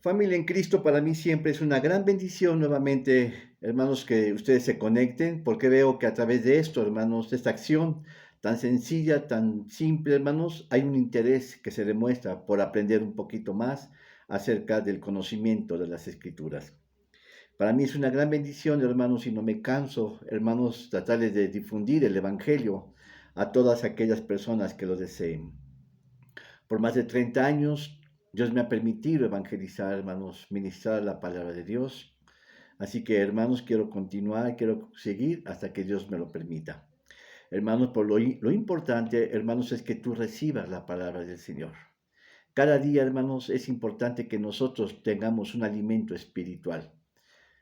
Familia en Cristo para mí siempre es una gran bendición nuevamente, hermanos, que ustedes se conecten, porque veo que a través de esto, hermanos, de esta acción tan sencilla, tan simple, hermanos, hay un interés que se demuestra por aprender un poquito más acerca del conocimiento de las Escrituras. Para mí es una gran bendición, hermanos, y no me canso, hermanos, tratarles de difundir el Evangelio a todas aquellas personas que lo deseen. Por más de 30 años, Dios me ha permitido evangelizar, hermanos, ministrar la palabra de Dios. Así que, hermanos, quiero continuar, quiero seguir hasta que Dios me lo permita. Hermanos, lo importante, hermanos, es que tú recibas la palabra del Señor. Cada día, hermanos, es importante que nosotros tengamos un alimento espiritual.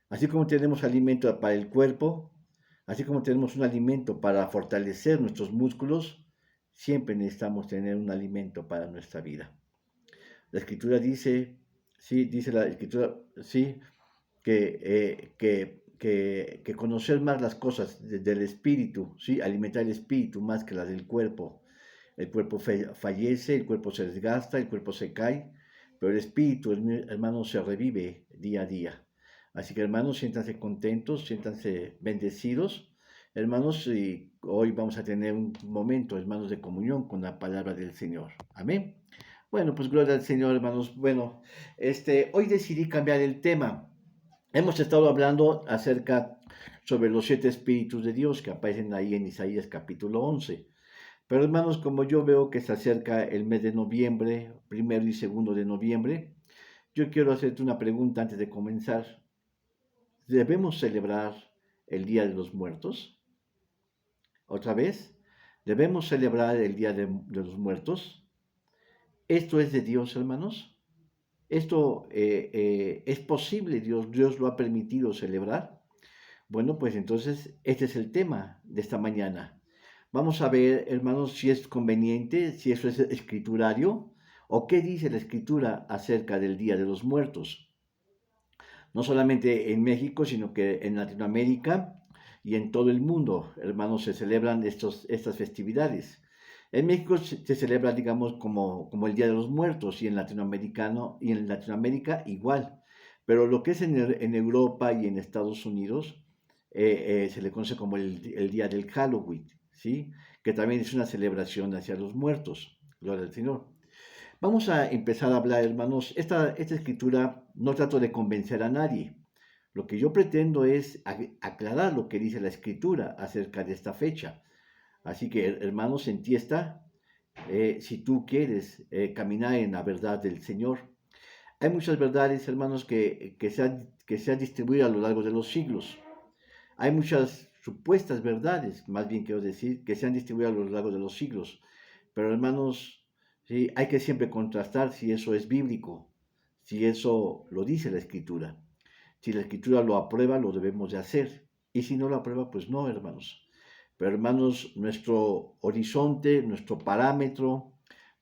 Así como tenemos alimento para el cuerpo, así como tenemos un alimento para fortalecer nuestros músculos, siempre necesitamos tener un alimento para nuestra vida. La escritura dice, sí, dice la escritura, sí, que conocer más las cosas del espíritu, sí, alimentar el espíritu más que la del cuerpo. El cuerpo fallece, el cuerpo se desgasta, el cuerpo se cae, pero el espíritu, hermanos, se revive día a día. Así que, hermanos, siéntanse contentos, siéntanse bendecidos. Hermanos, y hoy vamos a tener un momento, hermanos, de comunión con la palabra del Señor. Amén. Bueno, pues gloria al Señor, hermanos. Bueno, hoy decidí cambiar el tema. Hemos estado hablando acerca sobre los 7 espíritus de Dios que aparecen ahí en Isaías capítulo 11. Pero hermanos, como yo veo que se acerca el mes de noviembre, 1 y 2 de noviembre, yo quiero hacerte una pregunta antes de comenzar. ¿Debemos celebrar el Día de los Muertos? ¿Otra vez? ¿Debemos celebrar el Día de los Muertos? ¿Esto es de Dios, hermanos? ¿Esto es posible? ¿Dios lo ha permitido celebrar? Bueno, pues entonces este es el tema de esta mañana. Vamos a ver, hermanos, si es conveniente, si eso es escriturario, o qué dice la escritura acerca del Día de los Muertos. No solamente en México, sino que en Latinoamérica y en todo el mundo, hermanos, se celebran estas festividades. En México se celebra, digamos, como el Día de los Muertos y en Latinoamérica igual. Pero lo que es en Europa y en Estados Unidos se le conoce como el Día del Halloween, ¿sí? Que también es una celebración hacia los muertos. Gloria al Señor. Vamos a empezar a hablar, hermanos. Esta escritura no trato de convencer a nadie. Lo que yo pretendo es aclarar lo que dice la escritura acerca de esta fecha. Así que, hermanos, en ti está, si tú quieres caminar en la verdad del Señor. Hay muchas verdades, hermanos, que se han distribuido a lo largo de los siglos. Hay muchas supuestas verdades, más bien quiero decir, que se han distribuido a lo largo de los siglos. Pero hermanos, sí, hay que siempre contrastar si eso es bíblico, si eso lo dice la escritura. Si la escritura lo aprueba, lo debemos de hacer. Y si no lo aprueba, pues no, hermanos. Pero hermanos, nuestro horizonte, nuestro parámetro,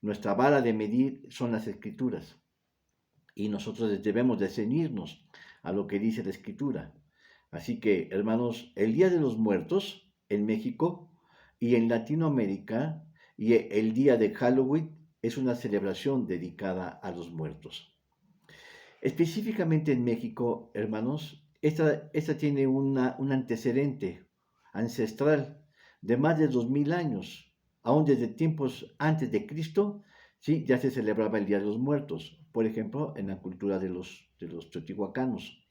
nuestra vara de medir son las escrituras. Y nosotros debemos de ceñirnos a lo que dice la escritura. Así que, hermanos, el Día de los Muertos en México y en Latinoamérica y el día de Halloween es una celebración dedicada a los muertos. Específicamente en México, hermanos, esta tiene un antecedente ancestral de más de 2000 años. Aún desde tiempos antes de Cristo, sí, ya se celebraba el Día de los Muertos, por ejemplo, en la cultura de los teotihuacanos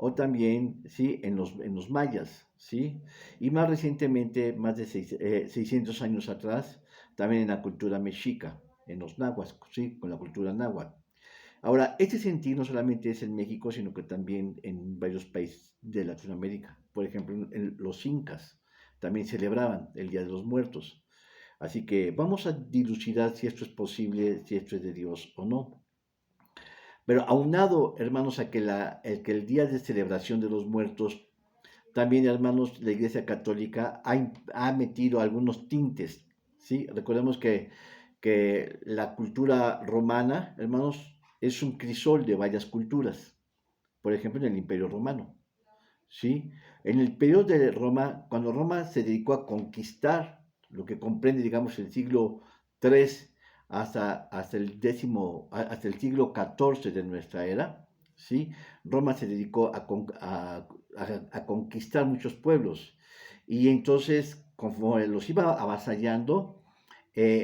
o también, ¿sí? en los mayas, ¿sí? Y más recientemente, más de 600 años atrás, también en la cultura mexica, en los nahuas, ¿sí? Con la cultura náhuatl. Ahora, este sentir no solamente es en México, sino que también en varios países de Latinoamérica. Por ejemplo, los incas también celebraban el Día de los Muertos. Así que vamos a dilucidar si esto es posible, si esto es de Dios o no. Pero aunado, hermanos, a que el día de celebración de los muertos, también, hermanos, la Iglesia Católica ha metido algunos tintes, ¿sí? Recordemos que la cultura romana, hermanos, es un crisol de varias culturas. Por ejemplo, en el Imperio Romano, ¿sí? En el periodo de Roma, cuando Roma se dedicó a conquistar lo que comprende, digamos, el siglo III hasta el siglo XIV de nuestra era, ¿sí? Roma se dedicó a conquistar muchos pueblos y entonces, conforme los iba avasallando,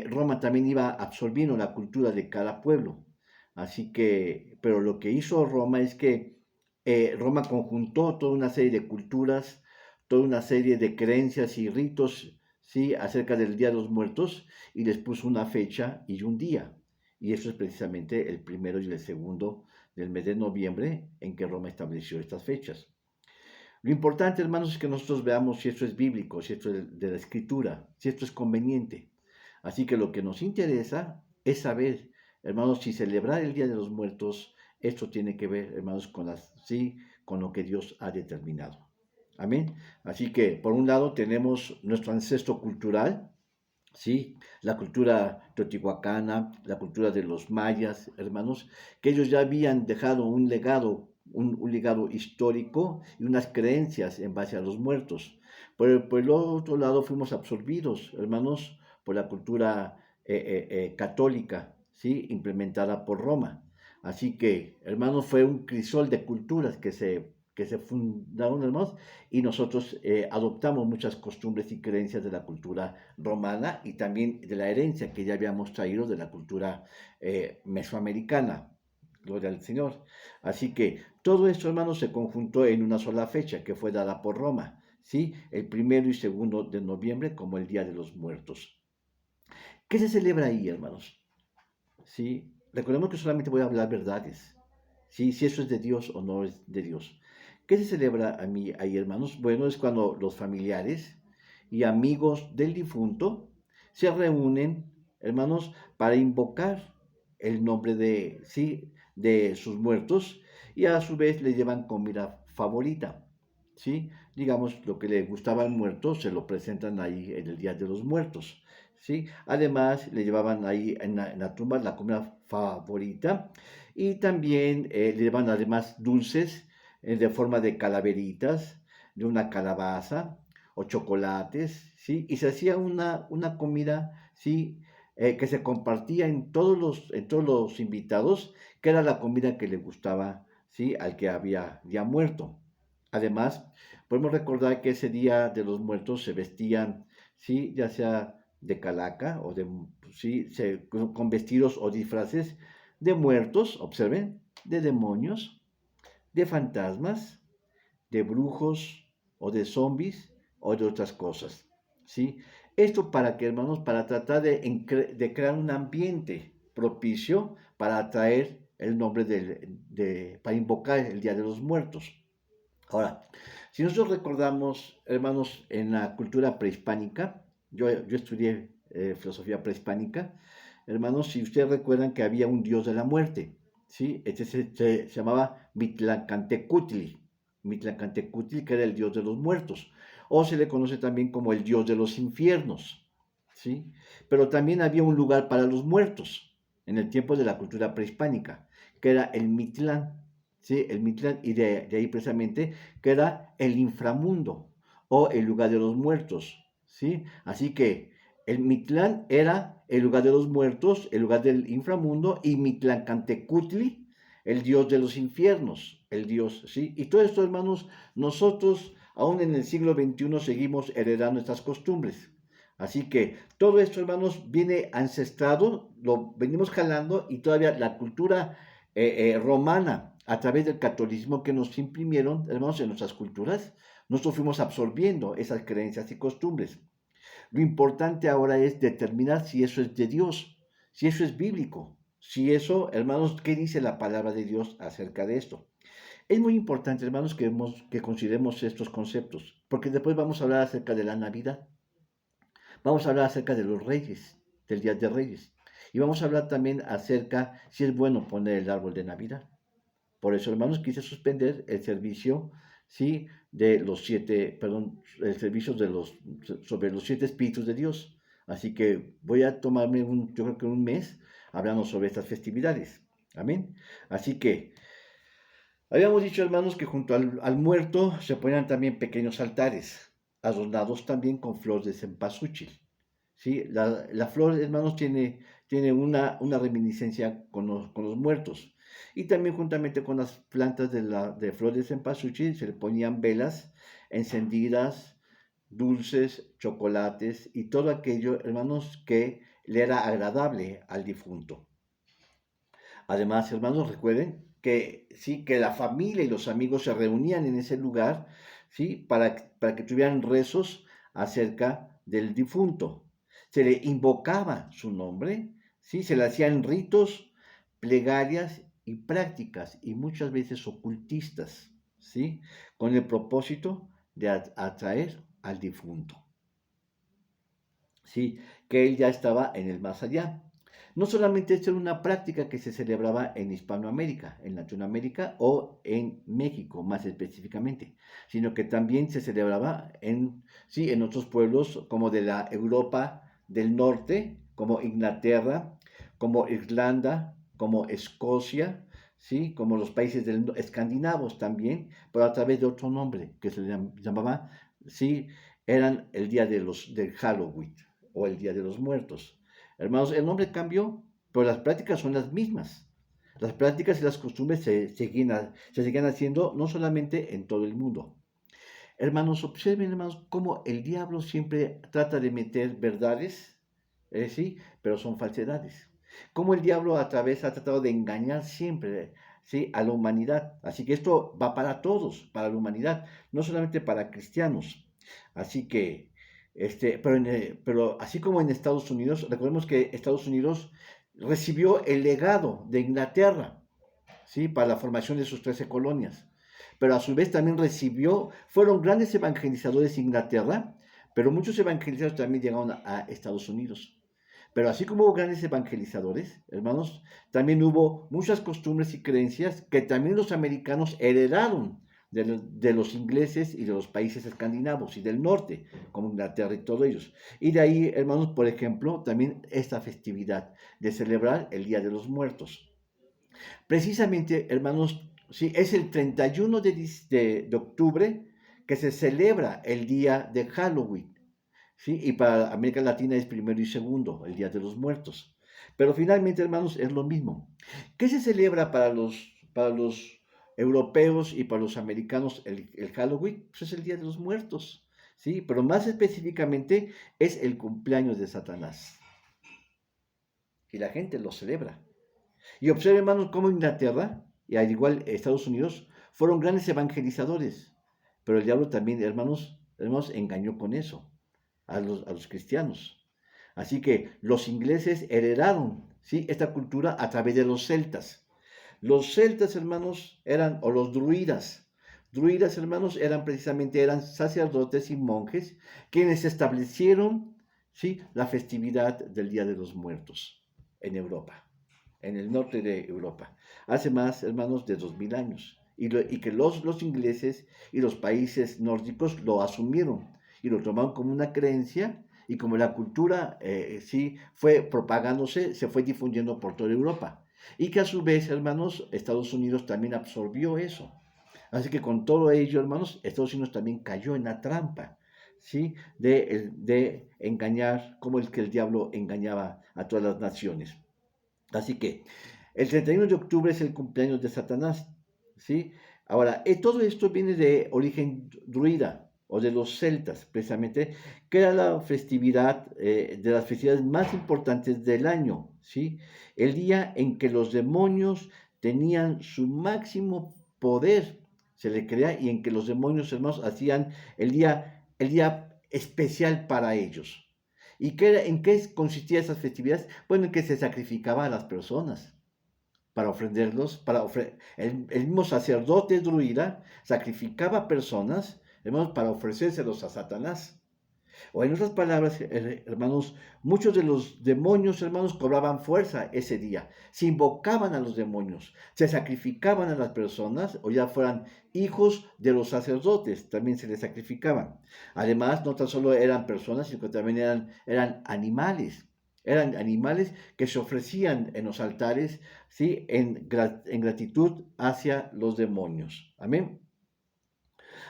Roma también iba absorbiendo la cultura de cada pueblo. Así que, pero lo que hizo Roma es que Roma conjuntó toda una serie de culturas, toda una serie de creencias y ritos, ¿sí? Acerca del Día de los Muertos y les puso una fecha y un día. Y eso es precisamente el primero y el segundo del mes de noviembre en que Roma estableció estas fechas. Lo importante, hermanos, es que nosotros veamos si esto es bíblico, si esto es de la escritura, si esto es conveniente. Así que lo que nos interesa es saber, hermanos, si celebrar el Día de los Muertos, esto tiene que ver, hermanos, sí, con lo que Dios ha determinado. Amén. Así que, por un lado, tenemos nuestro ancestro cultural, ¿sí? La cultura teotihuacana, la cultura de los mayas, hermanos, que ellos ya habían dejado un legado, un legado histórico y unas creencias en base a los muertos. Por el otro lado, fuimos absorbidos, hermanos, por la cultura católica, ¿sí? Implementada por Roma. Así que, hermanos, fue un crisol de culturas que se fundaron, hermanos, y nosotros adoptamos muchas costumbres y creencias de la cultura romana y también de la herencia que ya habíamos traído de la cultura mesoamericana. Gloria al Señor. Así que todo esto, hermanos, se conjuntó en una sola fecha que fue dada por Roma, ¿sí? El 1 y 2 de noviembre como el Día de los Muertos. ¿Qué se celebra ahí, hermanos? ¿Sí? Recordemos que solamente voy a hablar verdades, ¿sí? Si eso es de Dios o no es de Dios. ¿Qué se celebra a mí ahí, hermanos? Bueno, es cuando los familiares y amigos del difunto se reúnen, hermanos, para invocar el nombre de, ¿sí? De sus muertos y a su vez le llevan comida favorita, ¿sí? Digamos, lo que le gustaba al muerto se lo presentan ahí en el Día de los Muertos. ¿Sí? Además, le llevaban ahí en la tumba la comida favorita y también le llevaban además dulces de forma de calaveritas, de una calabaza o chocolates, ¿sí? Y se hacía una comida, ¿sí? Que se compartía en todos los invitados, que era la comida que le gustaba, ¿sí? Al que había ya muerto. Además, podemos recordar que ese día de los muertos se vestían, ¿sí? Ya sea de calaca o de, sí, con vestidos o disfraces de muertos, observen, de demonios, de fantasmas, de brujos o de zombies o de otras cosas, ¿sí? Esto para que, hermanos, para tratar de crear un ambiente propicio para atraer el nombre para invocar el Día de los Muertos. Ahora, si nosotros recordamos, hermanos, en la cultura prehispánica, yo estudié filosofía prehispánica, hermanos, si ustedes recuerdan que había un dios de la muerte, ¿sí? Este se llamaba Mitlacantecutli, Mitlacantecutli, que era el dios de los muertos, o se le conoce también como el dios de los infiernos, ¿sí? Pero también había un lugar para los muertos en el tiempo de la cultura prehispánica, que era el Mitlán, ¿sí? El Mitlán, y de ahí precisamente que era el inframundo o el lugar de los muertos, ¿sí? Así que el Mitlán era el lugar de los muertos, el lugar del inframundo, y Mitlancantecutli, el dios de los infiernos, el dios, ¿sí? Y todo esto, hermanos, nosotros, aún en el siglo XXI, seguimos heredando estas costumbres. Así que todo esto, hermanos, viene ancestrado, lo venimos jalando y todavía la cultura romana, a través del catolicismo que nos imprimieron, hermanos, en nuestras culturas, nosotros fuimos absorbiendo esas creencias y costumbres. Lo importante ahora es determinar si eso es de Dios, si eso es bíblico, si eso, hermanos, ¿qué dice la palabra de Dios acerca de esto? Es muy importante, hermanos, que consideremos estos conceptos, porque después vamos a hablar acerca de la Navidad, vamos a hablar acerca de los reyes, del Día de Reyes, y vamos a hablar también acerca si es bueno poner el árbol de Navidad. Por eso, hermanos, quise suspender el servicio, ¿sí? De los siete, perdón, el servicio sobre los siete espíritus de Dios. Así que voy a tomarme yo creo que un mes hablando sobre estas festividades. Amén. Así que, habíamos dicho, hermanos, que junto al muerto se ponían también pequeños altares, adornados también con flores de cempasúchil. ¿sí? La flor, hermanos, tiene una reminiscencia con los muertos. Y también juntamente con las plantas de flores de cempasúchil se le ponían velas encendidas, dulces, chocolates y todo aquello, hermanos, que le era agradable al difunto. Además, hermanos, recuerden que sí, que la familia y los amigos se reunían en ese lugar, sí, para que tuvieran rezos acerca del difunto. Se le invocaba su nombre, sí, se le hacían ritos, plegarias y prácticas, y muchas veces ocultistas, sí, con el propósito de atraer al difunto, sí, que él ya estaba en el más allá. No solamente esto era una práctica que se celebraba en Hispanoamérica, en Latinoamérica o en México más específicamente, sino que también se celebraba sí, en otros pueblos como de la Europa del Norte, como Inglaterra, como Irlanda, como Escocia, ¿sí? Como los países escandinavos también, pero a través de otro nombre que se llamaba, ¿sí? Eran el día del Halloween o el Día de los Muertos. Hermanos, el nombre cambió, pero las prácticas son las mismas. Las prácticas y las costumbres se seguían haciendo no solamente en todo el mundo. Hermanos, observen, hermanos, cómo el diablo siempre trata de meter verdades, sí, pero son falsedades. Cómo el diablo a través ha tratado de engañar siempre, sí, a la humanidad. Así que esto va para todos, para la humanidad, no solamente para cristianos. Así que, pero así como en Estados Unidos, recordemos que Estados Unidos recibió el legado de Inglaterra, ¿sí? Para la formación de sus 13 colonias. Pero a su vez también fueron grandes evangelizadores en Inglaterra, pero muchos evangelizadores también llegaron a Estados Unidos. Pero así como hubo grandes evangelizadores, hermanos, también hubo muchas costumbres y creencias que también los americanos heredaron de los ingleses y de los países escandinavos y del norte, como Inglaterra y todos ellos. Y de ahí, hermanos, por ejemplo, también esta festividad de celebrar el Día de los Muertos. Precisamente, hermanos, sí, es el 31 de octubre que se celebra el día de Halloween, ¿sí? Y para América Latina es primero y segundo, el Día de los Muertos. Pero finalmente, hermanos, es lo mismo. ¿Qué se celebra para los europeos y para los americanos el Halloween? Pues es el Día de los Muertos, ¿sí? Pero más específicamente es el cumpleaños de Satanás. Y la gente lo celebra. Y observen, hermanos, cómo Inglaterra, y al igual Estados Unidos, fueron grandes evangelizadores. Pero el diablo también, hermanos, engañó con eso a los cristianos. Así que los ingleses heredaron, ¿sí?, esta cultura a través de los celtas. Los celtas, hermanos, o los druidas. Druidas, hermanos, eran sacerdotes y monjes quienes establecieron, ¿sí?, la festividad del Día de los Muertos en Europa, en el norte de Europa, hace más, hermanos, de 2000 años. Y que los ingleses y los países nórdicos lo asumieron y lo tomaron como una creencia, y como la cultura sí fue propagándose, se fue difundiendo por toda Europa. Y que a su vez, hermanos, Estados Unidos también absorbió eso. Así que con todo ello, hermanos, Estados Unidos también cayó en la trampa, ¿sí? De engañar, como el que el diablo engañaba a todas las naciones. Así que el 31 de octubre es el cumpleaños de Satanás, ¿sí? Ahora, todo esto viene de origen druida o de los celtas, precisamente, que era la festividad, de las festividades más importantes del año, ¿sí? El día en que los demonios tenían su máximo poder, se le crea, y en que los demonios, hermanos, hacían el día especial para ellos. ¿Y en qué consistían esas festividades? Bueno, en que se sacrificaba a las personas para ofrenderlos, el mismo sacerdote druida sacrificaba personas, hermanos, para ofrecérselos a Satanás. O en otras palabras, hermanos, muchos de los demonios, hermanos, cobraban fuerza ese día. Se invocaban a los demonios, se sacrificaban a las personas, o ya fueran hijos de los sacerdotes, también se les sacrificaban. Además, no tan solo eran personas, sino que también eran animales. Eran animales que se ofrecían en los altares, ¿sí?, en gratitud hacia los demonios. Amén.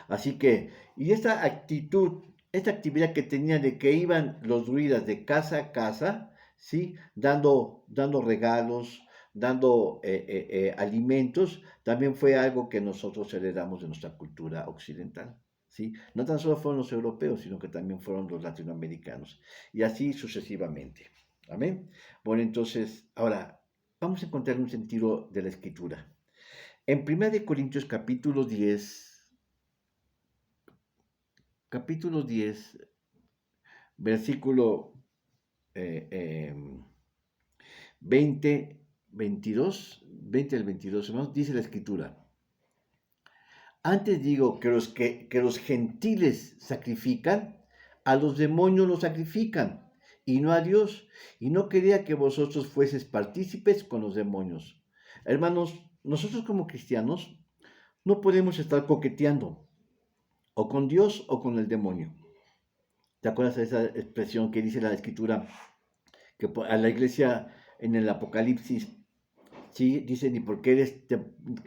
Así que, y esta actitud esta actividad que tenían de que iban los druidas de casa a casa, ¿sí? Dando regalos, dando alimentos, también fue algo que nosotros heredamos de nuestra cultura occidental, ¿sí? No tan solo fueron los europeos, sino que también fueron los latinoamericanos, y así sucesivamente. Amén. Bueno, entonces, ahora vamos a encontrar un sentido de la escritura. En 1 Corintios capítulo 10, versículo eh, eh, 20, 20 al 22, hermanos, dice la escritura. Antes digo que los gentiles sacrifican, a los demonios los sacrifican, y no a Dios. Y no quería que vosotros fueses partícipes con los demonios. Hermanos, nosotros como cristianos no podemos estar coqueteando o con Dios o con el demonio. ¿Te acuerdas de esa expresión que dice la escritura? Que a la iglesia en el Apocalipsis, ¿sí? Dice, ni porque eres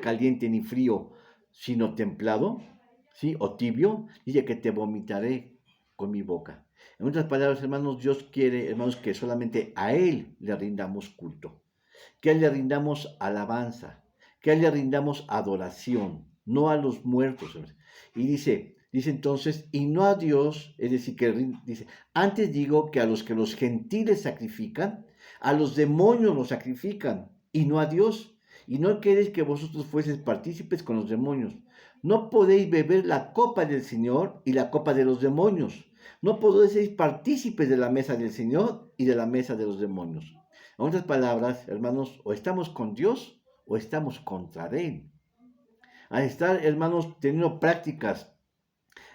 caliente ni frío, sino templado, ¿sí? O tibio, dice que te vomitaré con mi boca. En otras palabras, hermanos, Dios quiere, hermanos, que solamente a Él le rindamos culto, que a Él le rindamos alabanza, que a Él le rindamos adoración, no a los muertos. Y dice entonces, y no a Dios, es decir, dice, antes digo que los gentiles sacrifican, a los demonios los sacrifican, y no a Dios. Y no queréis que vosotros fueseis partícipes con los demonios. No podéis beber la copa del Señor y la copa de los demonios. No podéis ser partícipes de la mesa del Señor y de la mesa de los demonios. En otras palabras, hermanos, o estamos con Dios o estamos contra Él. Al estar, hermanos, teniendo prácticas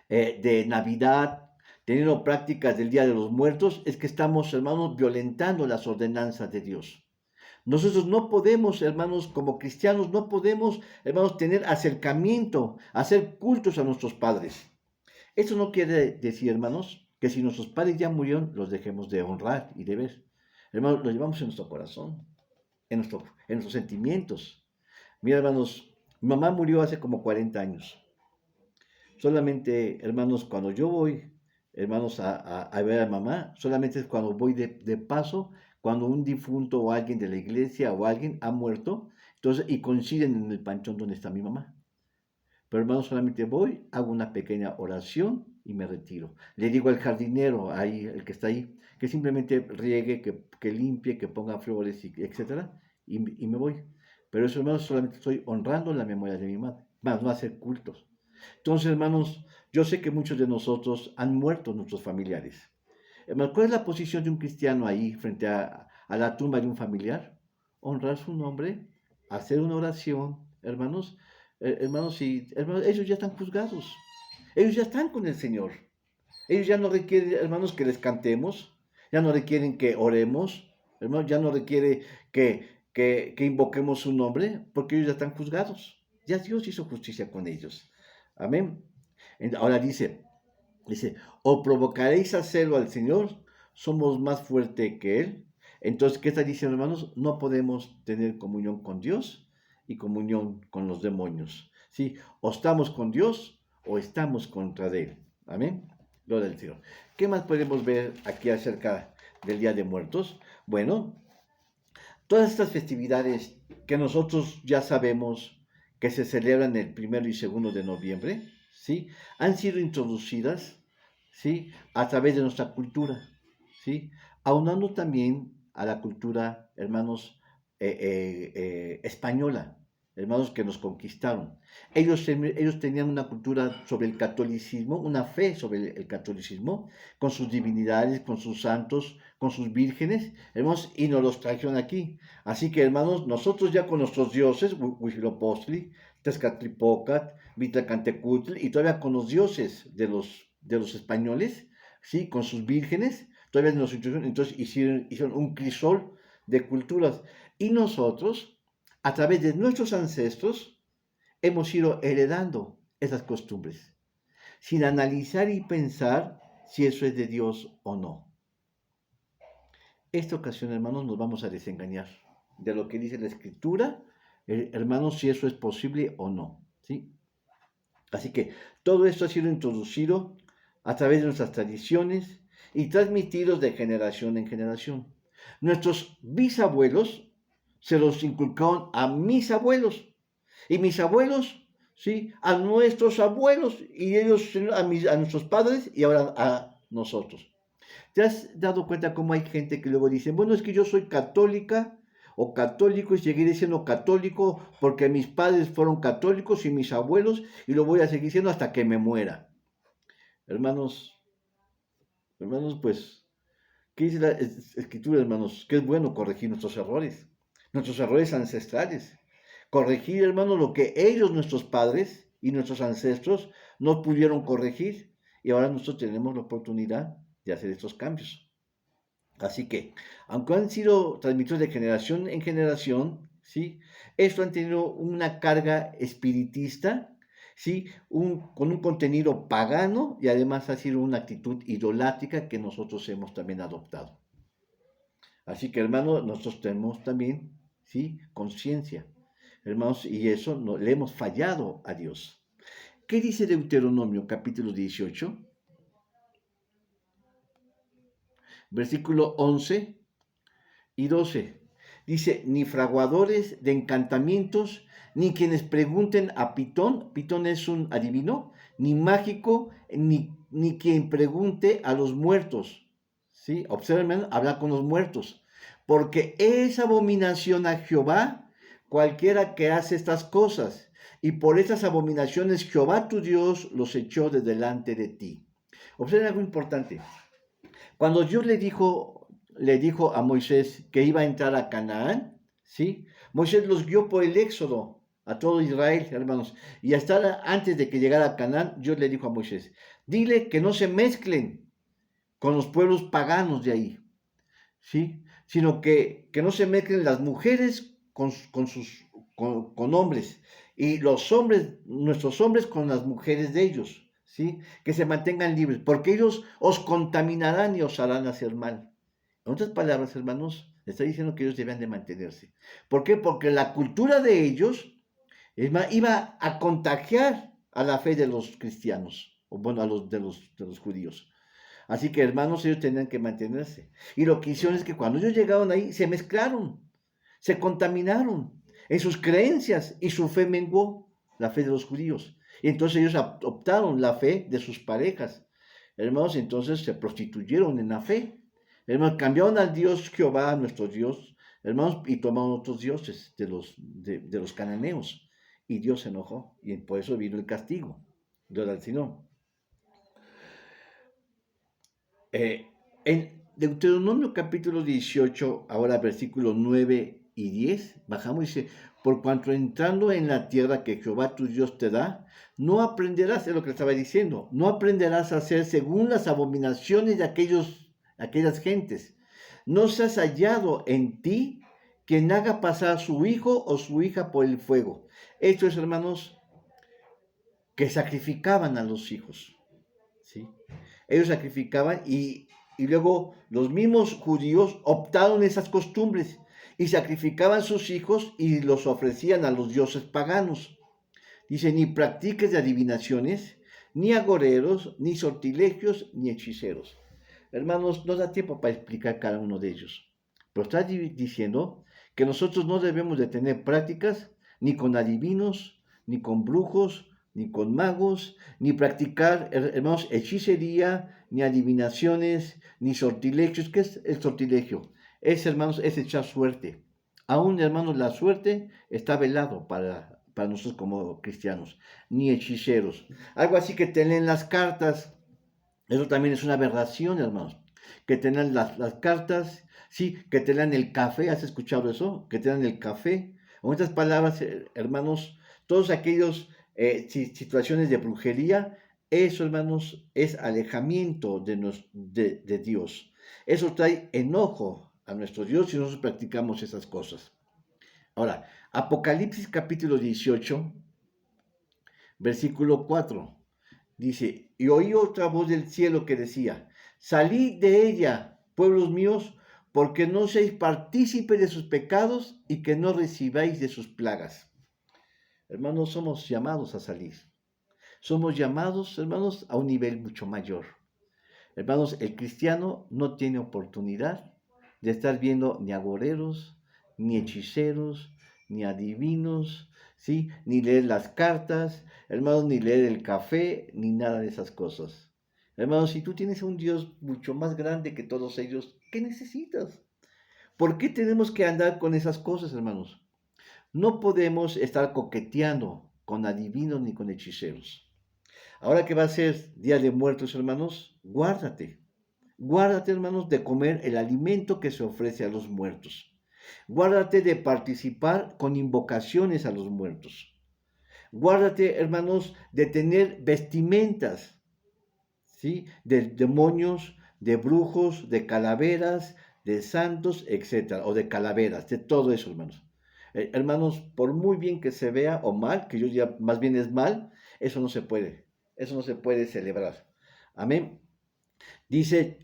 de Navidad, teniendo prácticas del Día de los Muertos, es que estamos, hermanos, violentando las ordenanzas de Dios. Nosotros no podemos, hermanos, como cristianos, no podemos, hermanos, tener acercamiento, hacer cultos a nuestros padres. Eso no quiere decir, hermanos, que si nuestros padres ya murieron, los dejemos de honrar y de ver. Hermanos, los llevamos en nuestro corazón, en nuestros sentimientos. Mira, hermanos, mi mamá murió hace como 40 años. Solamente, hermanos, cuando yo voy, hermanos, a ver a mamá, solamente es cuando voy de paso, cuando un difunto o alguien de la iglesia o alguien ha muerto, entonces, y coinciden en el panteón donde está mi mamá. Pero hermanos, solamente voy, hago una pequeña oración y me retiro. Le digo al jardinero, ahí, el que está ahí, que simplemente riegue, que limpie, que ponga flores, etcétera, y me voy. Pero eso, hermanos, solamente estoy honrando la memoria de mi madre, más no hacer cultos. Entonces, hermanos, yo sé que muchos de nosotros han muerto nuestros familiares. Hermanos, ¿cuál es la posición de un cristiano ahí frente a la tumba de un familiar? Honrar su nombre, hacer una oración, hermanos. Hermanos, y hermanos, ellos ya están juzgados. Ellos ya están con el Señor. Ellos ya no requieren, hermanos, que les cantemos, ya no requieren que oremos, hermanos, ya no requiere que invoquemos su nombre, porque ellos ya están juzgados. Ya Dios hizo justicia con ellos. Amén. Ahora dice, o provocaréis a celo al Señor, somos más fuerte que Él. Entonces, ¿qué está diciendo, hermanos? No podemos tener comunión con Dios y comunión con los demonios. ¿Sí? O estamos con Dios o estamos contra Él. Amén. Gloria al Señor. ¿Qué más podemos ver aquí acerca del Día de Muertos? Bueno, todas estas festividades que nosotros ya sabemos que se celebran el 1 y 2 de noviembre, ¿sí? Han sido introducidas, ¿sí? A través de nuestra cultura, ¿sí? Aunando también a la cultura, hermanos, española, hermanos que nos conquistaron. Ellos tenían una cultura sobre el catolicismo, una fe sobre el catolicismo, con sus divinidades, con sus santos, con sus vírgenes, hermanos, y nos los trajeron aquí. Así que, hermanos, nosotros ya con nuestros dioses, Huitzilopochtli, Tezcatlipoca, Vitlacantecutl, y todavía con los dioses de los españoles, ¿sí? Con sus vírgenes, todavía nos introdujeron, entonces hicieron un crisol de culturas. Y nosotros, a través de nuestros ancestros, hemos ido heredando esas costumbres, sin analizar y pensar si eso es de Dios o no. Esta ocasión, hermanos, nos vamos a desengañar de lo que dice la Escritura, hermanos, si eso es posible o no, ¿sí? Así que todo esto ha sido introducido a través de nuestras tradiciones y transmitidos de generación en generación. Nuestros bisabuelos se los inculcaron a mis abuelos y mis abuelos, ¿sí? A nuestros abuelos y ellos a nuestros padres y ahora a nosotros. ¿Te has dado cuenta cómo hay gente que luego dice, bueno, es que yo soy católica o católico y seguiré siendo católico porque mis padres fueron católicos y mis abuelos y lo voy a seguir siendo hasta que me muera? Hermanos, hermanos, pues, ¿qué dice la escritura, hermanos? Que es bueno corregir nuestros errores ancestrales. Corregir, hermanos, lo que ellos, nuestros padres y nuestros ancestros, no pudieron corregir. Y ahora nosotros tenemos la oportunidad de hacer estos cambios. Así que, aunque han sido transmitidos de generación en generación, ¿sí? Esto han tenido una carga espiritista, ¿sí? Con un contenido pagano y además ha sido una actitud idolátrica que nosotros hemos también adoptado. Así que, hermanos, nosotros tenemos también, ¿sí? Conciencia, hermanos, y eso no, le hemos fallado a Dios. ¿Qué dice Deuteronomio capítulo 18? Versículo 11 y 12. Dice, ni fraguadores de encantamientos, ni quienes pregunten a Pitón, Pitón es un adivino, ni mágico, ni quien pregunte a los muertos. ¿Sí? Observen, habla con los muertos. Porque es abominación a Jehová cualquiera que hace estas cosas. Y por estas abominaciones Jehová tu Dios los echó de delante de ti. Observen algo importante. Cuando Dios le dijo a Moisés que iba a entrar a Canaán, ¿sí? Moisés los guió por el éxodo a todo Israel, hermanos. Y hasta antes de que llegara a Canaán, Dios le dijo a Moisés, dile que no se mezclen con los pueblos paganos de ahí, ¿sí? Sino que no se mezclen las mujeres con hombres y los hombres, nuestros hombres con las mujeres de ellos, ¿sí? Que se mantengan libres, porque ellos os contaminarán y os harán hacer mal. En otras palabras, hermanos, está diciendo que ellos debían de mantenerse. ¿Por qué? Porque la cultura de ellos iba a contagiar a la fe de los cristianos, o bueno, de los judíos. Así que, hermanos, ellos tenían que mantenerse. Y lo que hicieron es que cuando ellos llegaron ahí, se mezclaron, se contaminaron en sus creencias y su fe menguó, la fe de los judíos. Y entonces ellos adoptaron la fe de sus parejas. Hermanos, entonces se prostituyeron en la fe. Hermanos, cambiaron al Dios Jehová, a nuestro Dios, hermanos, y tomaron otros dioses de los cananeos. Y Dios se enojó, y por eso vino el castigo. Dios al Señor. En Deuteronomio capítulo 18, ahora versículos 9 y 10, bajamos y dice, por cuanto entrando en la tierra que Jehová tu Dios te da, no aprenderás, es lo que estaba diciendo, no aprenderás a hacer según las abominaciones de aquellas gentes. No seas hallado en ti quien haga pasar su hijo o su hija por el fuego. Esto es, hermanos, que sacrificaban a los hijos, ¿sí? Ellos sacrificaban y luego los mismos judíos optaron esas costumbres y sacrificaban sus hijos y los ofrecían a los dioses paganos. Dice, ni practiques de adivinaciones, ni agoreros, ni sortilegios, ni hechiceros. Hermanos, no da tiempo para explicar cada uno de ellos. Pero está diciendo que nosotros no debemos de tener prácticas ni con adivinos, ni con brujos, ni con magos, ni practicar, hermanos, hechicería, ni adivinaciones, ni sortilegios. ¿Qué es el sortilegio? Es, hermanos, es echar suerte. Aún, hermanos, la suerte está velado para nosotros como cristianos. Ni hechiceros. Algo así que te leen las cartas. Eso también es una aberración, hermanos. Que te leen las cartas, sí, que te lean el café. ¿Has escuchado eso? Que te dan el café. En otras palabras, hermanos, todos aquellos situaciones de brujería, eso, hermanos, es alejamiento de Dios. Eso trae enojo a nuestro Dios si nosotros practicamos esas cosas. Ahora, Apocalipsis capítulo 18, versículo 4, dice, y oí otra voz del cielo que decía, salid de ella, pueblos míos, porque no seáis partícipes de sus pecados y que no recibáis de sus plagas. Hermanos, somos llamados a salir. Somos llamados, hermanos, a un nivel mucho mayor. Hermanos, el cristiano no tiene oportunidad de estar viendo ni agoreros, ni hechiceros, ni adivinos, ¿sí? Ni leer las cartas, hermanos, ni leer el café, ni nada de esas cosas. Hermanos, si tú tienes un Dios mucho más grande que todos ellos, ¿qué necesitas? ¿Por qué tenemos que andar con esas cosas, hermanos? No podemos estar coqueteando con adivinos ni con hechiceros. Ahora que va a ser Día de Muertos, hermanos, guárdate. Guárdate, hermanos, de comer el alimento que se ofrece a los muertos. Guárdate de participar con invocaciones a los muertos. Guárdate, hermanos, de tener vestimentas, ¿sí? De demonios, de brujos, de calaveras, de santos, etcétera, o de calaveras, de todo eso, hermanos. Hermanos, por muy bien que se vea o mal, que yo diría más bien es mal, eso no se puede celebrar. Amén. Dice,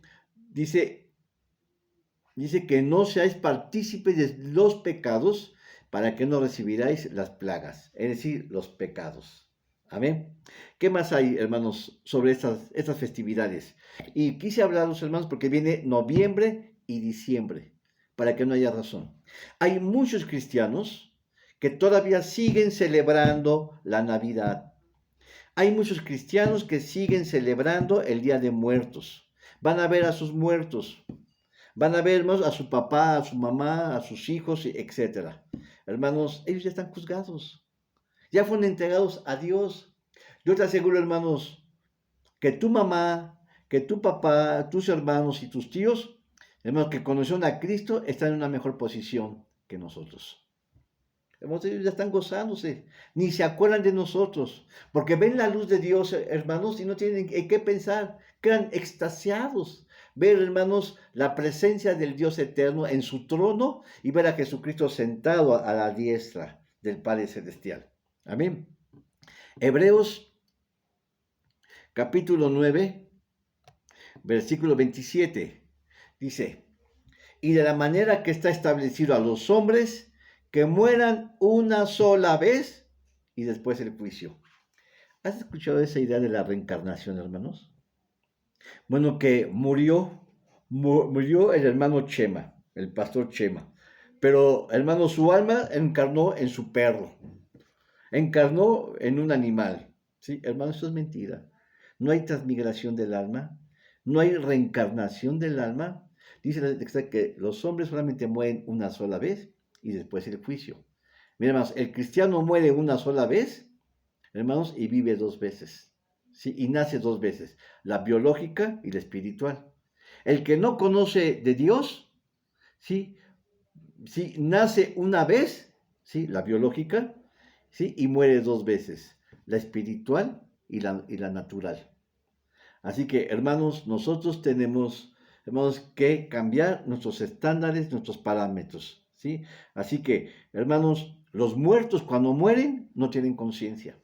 dice, dice que no seáis partícipes de los pecados para que no recibiráis las plagas, es decir, los pecados. Amén. ¿Qué más hay, hermanos, sobre estas festividades? Y quise hablaros, hermanos, porque viene noviembre y diciembre, para que no haya razón. Hay muchos cristianos que todavía siguen celebrando la Navidad. Hay muchos cristianos que siguen celebrando el Día de Muertos. Van a ver a sus muertos. Van a ver, hermanos, a su papá, a su mamá, a sus hijos, etcétera. Hermanos, ellos ya están juzgados. Ya fueron entregados a Dios. Yo te aseguro, hermanos, que tu mamá, que tu papá, tus hermanos y tus tíos, hermanos, que conocieron a Cristo, están en una mejor posición que nosotros. Hermanos, ellos ya están gozándose, ni se acuerdan de nosotros, porque ven la luz de Dios, hermanos, y no tienen en qué pensar, quedan extasiados. Ver, hermanos, la presencia del Dios eterno en su trono y ver a Jesucristo sentado a la diestra del Padre Celestial. Amén. Hebreos capítulo 9, versículo 27, dice, y de la manera que está establecido a los hombres que mueran una sola vez y después el juicio. ¿Has escuchado esa idea de la reencarnación, hermanos? Bueno, que murió el hermano Chema, el pastor Chema, pero hermano, su alma encarnó en su perro, encarnó en un animal. Sí, hermano, eso es mentira. No hay transmigración del alma, no hay reencarnación del alma. Dice la texto que los hombres solamente mueren una sola vez y después el juicio. Mira, hermanos, el cristiano muere una sola vez, hermanos, y vive dos veces. ¿Sí? Y nace dos veces, la biológica y la espiritual. El que no conoce de Dios, ¿sí? ¿Sí? Nace una vez, ¿sí? La biológica, ¿sí? Y muere dos veces, la espiritual y la natural. Así que, hermanos, nosotros tenemos, hermanos, que cambiar nuestros estándares, nuestros parámetros, ¿sí? Así que, hermanos, los muertos cuando mueren no tienen conciencia.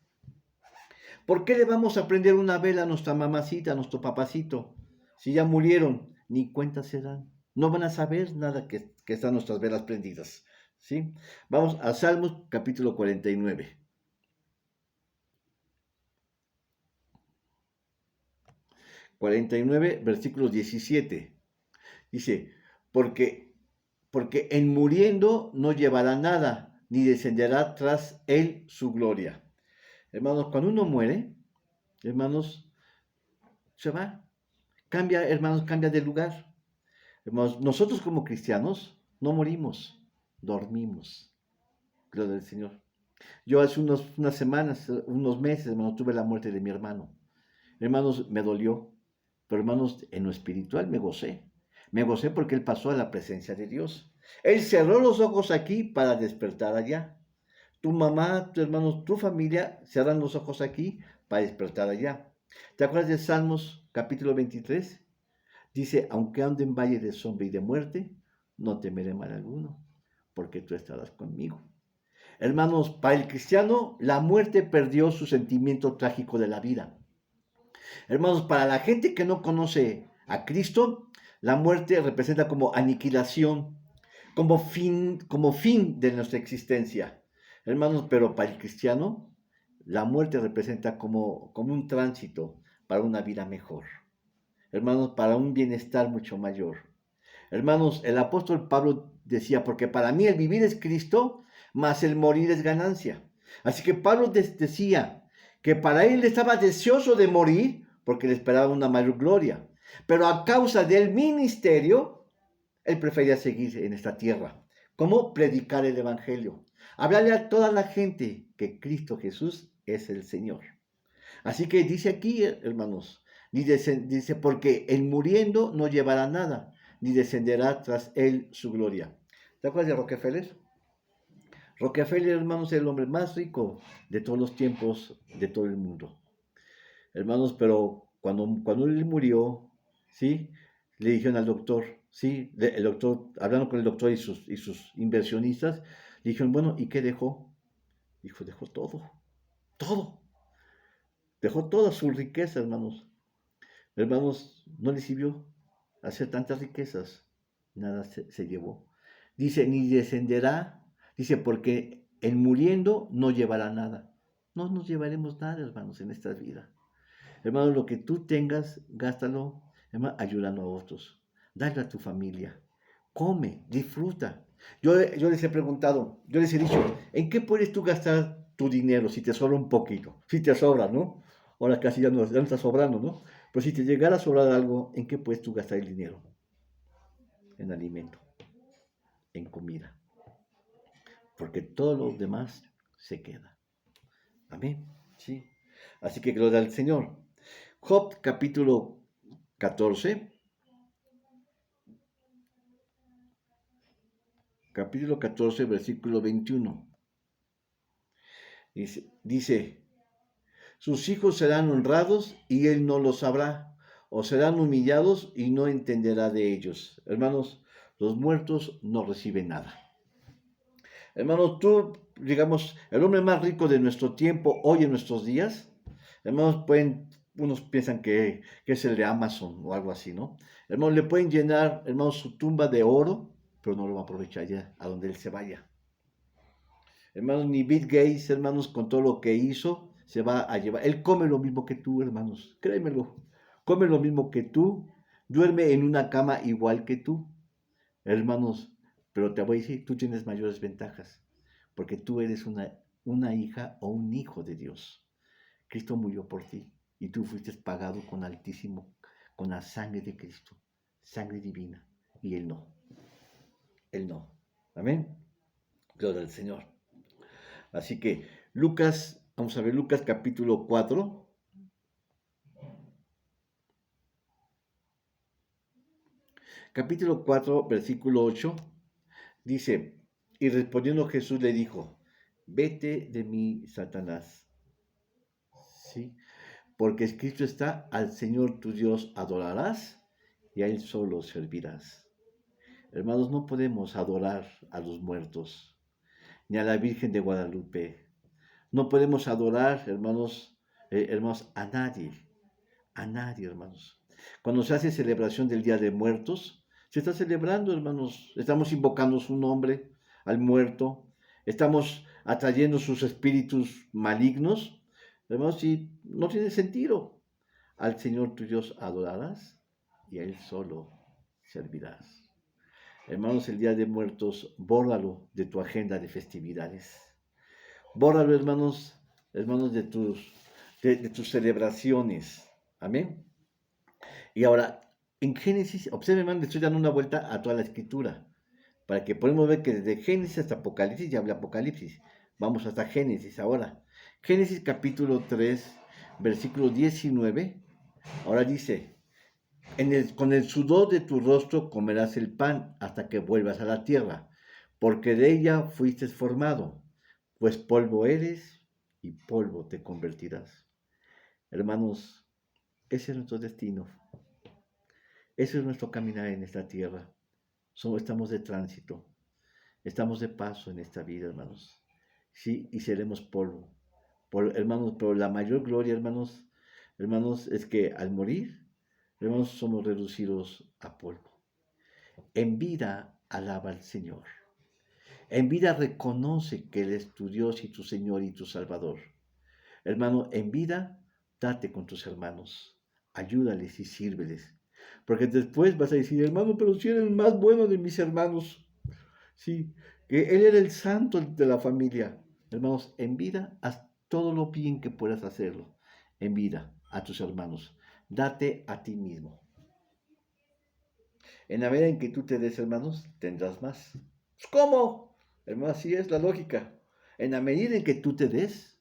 ¿Por qué le vamos a prender una vela a nuestra mamacita, a nuestro papacito? Si ya murieron, ni cuenta se dan. No van a saber nada que están nuestras velas prendidas, ¿sí? Vamos a Salmos capítulo 49. 49, versículo 17. Dice, porque en muriendo no llevará nada, ni descenderá tras él su gloria. Hermanos, cuando uno muere, hermanos, se va. Cambia, hermanos, cambia de lugar. Hermanos, nosotros como cristianos no morimos, dormimos. Gloria al Señor. Yo hace unas semanas, unos meses, hermanos, tuve la muerte de mi hermano. Hermanos, me dolió, pero hermanos, en lo espiritual me gocé. Me gocé porque él pasó a la presencia de Dios. Él cerró los ojos aquí para despertar allá. Tu mamá, tu hermano, tu familia cerran los ojos aquí para despertar allá. ¿Te acuerdas de Salmos capítulo 23? Dice, aunque ande en valle de sombra y de muerte, no temeré mal alguno, porque tú estarás conmigo. Hermanos, para el cristiano, la muerte perdió su sentimiento trágico de la vida. Hermanos, para la gente que no conoce a Cristo, la muerte representa como aniquilación, como fin de nuestra existencia. Hermanos, pero para el cristiano, la muerte representa como un tránsito para una vida mejor. Hermanos, para un bienestar mucho mayor. Hermanos, el apóstol Pablo decía, porque para mí el vivir es Cristo, mas el morir es ganancia. Así que Pablo decía que para él estaba deseoso de morir porque le esperaba una mayor gloria. Pero a causa del ministerio, él prefería seguir en esta tierra. ¿Cómo? Predicar el evangelio. Hablarle a toda la gente que Cristo Jesús es el Señor. Así que dice aquí, hermanos, dice, porque en muriendo no llevará nada, ni descenderá tras él su gloria. ¿Te acuerdas de Rockefeller? Rockefeller, hermanos, es el hombre más rico de todos los tiempos, de todo el mundo. Hermanos, pero cuando él murió, ¿sí? Le dijeron al doctor, ¿sí? El doctor, hablando con el doctor y sus inversionistas, le dijeron, bueno, ¿y qué dejó? Dijo, dejó todo, todo. Dejó toda su riqueza, hermanos. Hermanos, no le sirvió hacer tantas riquezas, nada se llevó. Dice, ni descenderá, dice, porque en muriendo no llevará nada. No nos llevaremos nada, hermanos, en esta vida. Hermanos, lo que tú tengas, gástalo, hermano, ayudando a otros. Dale a tu familia. Come, disfruta. Yo les he preguntado, yo les he dicho, ¿en qué puedes tú gastar tu dinero si te sobra un poquito? Si te sobra, ¿no? Ahora casi ya no está sobrando, ¿no? Pero si te llegara a sobrar algo, ¿en qué puedes tú gastar el dinero? En alimento, en comida. Porque todo lo demás se queda. Amén. Sí. Así que gloria al Señor. Job capítulo 14. Capítulo 14, versículo 21. Dice, sus hijos serán honrados y él no lo sabrá, o serán humillados y no entenderá de ellos. Hermanos, los muertos no reciben nada. Hermanos, tú, digamos, el hombre más rico de nuestro tiempo, hoy en nuestros días, hermanos, unos piensan que es el de Amazon o algo así, ¿no? Hermanos, le pueden llenar, hermanos, su tumba de oro, pero no lo va a aprovechar ya a donde él se vaya. Hermanos, ni Bill Gates, hermanos, con todo lo que hizo, se va a llevar. Él come lo mismo que tú, hermanos, créemelo. Come lo mismo que tú, duerme en una cama igual que tú, hermanos. Pero te voy a decir, tú tienes mayores ventajas, porque tú eres una hija o un hijo de Dios. Cristo murió por ti y tú fuiste pagado con altísimo, con la sangre de Cristo, sangre divina, y Él no. Él no. Amén. Gloria al Señor. Así que Lucas, vamos a ver Lucas capítulo 4. Capítulo 4, versículo 8, dice, y respondiendo Jesús le dijo, vete de mí, Satanás, ¿sí? Porque escrito está, al Señor tu Dios adorarás y a Él solo servirás. Hermanos, no podemos adorar a los muertos, ni a la Virgen de Guadalupe. No podemos adorar, hermanos, a nadie, hermanos. Cuando se hace celebración del Día de Muertos, se está celebrando, hermanos, estamos invocando su nombre al muerto, estamos atrayendo sus espíritus malignos, hermanos, y no tiene sentido. Al Señor tu Dios adorarás y a Él solo servirás. Hermanos, el Día de Muertos, bórralo de tu agenda de festividades. Bórralo, hermanos, de tus celebraciones. Amén. Y ahora, en Génesis, observen, hermano, le estoy dando una vuelta a toda la escritura, para que podamos ver que desde Génesis hasta Apocalipsis ya habla Apocalipsis. Vamos hasta Génesis ahora. Génesis capítulo 3, versículo 19. Ahora dice, con el sudor de tu rostro comerás el pan hasta que vuelvas a la tierra, porque de ella fuiste formado, pues polvo eres y polvo te convertirás. Hermanos, ese es nuestro destino. Ese es nuestro caminar en esta tierra. Estamos de tránsito, estamos de paso en esta vida, hermanos. Sí, y seremos polvo. Hermanos, pero la mayor gloria, hermanos, es que al morir, hermanos, somos reducidos a polvo. En vida alaba al Señor. En vida reconoce que Él es tu Dios y tu Señor y tu Salvador. Hermano, en vida, date con tus hermanos, ayúdales y sírveles. Porque después vas a decir, hermano, pero si era el más bueno de mis hermanos. Sí, que él era el santo de la familia. Hermanos, en vida, haz todo lo bien que puedas hacerlo. En vida, a tus hermanos. Date a ti mismo. En la medida en que tú te des, hermanos, tendrás más. Pues, ¿cómo? Hermano, así es la lógica. En la medida en que tú te des,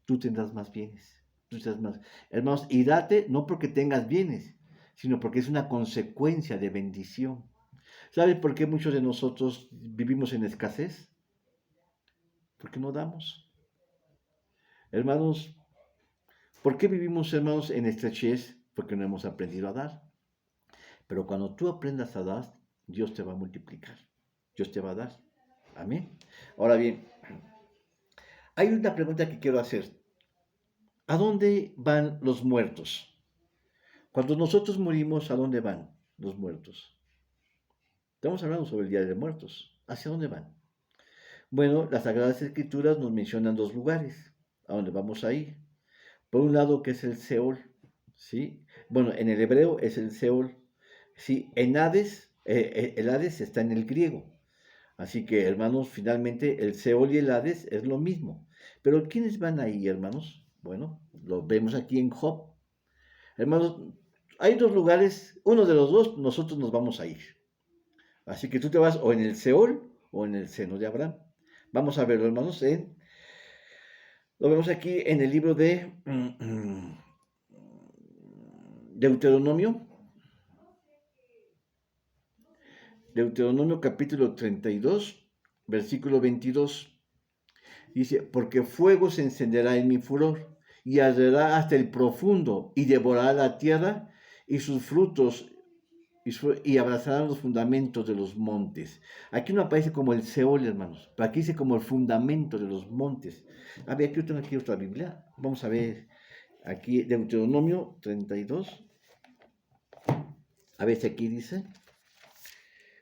tú tendrás más bienes. Tú tendrás más. Hermanos, y date no porque tengas bienes, sino porque es una consecuencia de bendición. ¿Sabes por qué muchos de nosotros vivimos en escasez? Porque no damos. Hermanos, ¿por qué vivimos, hermanos, en estrechez? Porque no hemos aprendido a dar. Pero cuando tú aprendas a dar, Dios te va a multiplicar. Dios te va a dar. Amén. Ahora bien, hay una pregunta que quiero hacer. ¿A dónde van los muertos? Cuando nosotros morimos, ¿a dónde van los muertos? Estamos hablando sobre el Día de Muertos. ¿Hacia dónde van? Bueno, las Sagradas Escrituras nos mencionan dos lugares a dónde vamos a ir. Por un lado, que es el Seol, ¿sí? Bueno, en el hebreo es el Seol, ¿sí? En Hades, el Hades está en el griego. Así que, hermanos, finalmente el Seol y el Hades es lo mismo. Pero ¿quiénes van ahí, hermanos? Bueno, lo vemos aquí en Job. Hermanos, hay dos lugares, uno de los dos nosotros nos vamos a ir. Así que tú te vas o en el Seol o en el seno de Abraham. Vamos a verlo, hermanos, lo vemos aquí en el libro de Deuteronomio. Deuteronomio capítulo 32, versículo 22. Dice, porque fuego se encenderá en mi furor y arderá hasta el profundo y devorará la tierra y sus frutos y abrazarán los fundamentos de los montes. Aquí no aparece como el Seol, hermanos, pero aquí dice como el fundamento de los montes. A ver, aquí yo tengo aquí otra Biblia. Vamos a ver aquí Deuteronomio 32. A ver si aquí dice,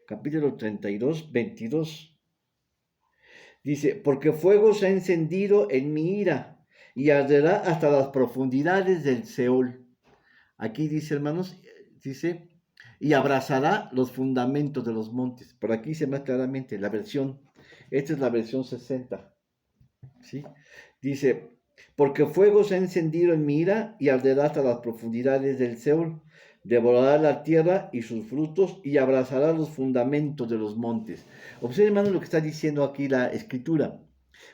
capítulo 32, 22. Dice, porque fuego se ha encendido en mi ira y arderá hasta las profundidades del Seol. Aquí dice, hermanos, dice, y abrazará los fundamentos de los montes. Por aquí dice más claramente la versión, esta es la versión 60, ¿sí? Dice, porque fuego se ha encendido en mi ira y arderá hasta las profundidades del Seol. Devorará la tierra y sus frutos y abrazará los fundamentos de los montes. Observen, hermanos, lo que está diciendo aquí la escritura.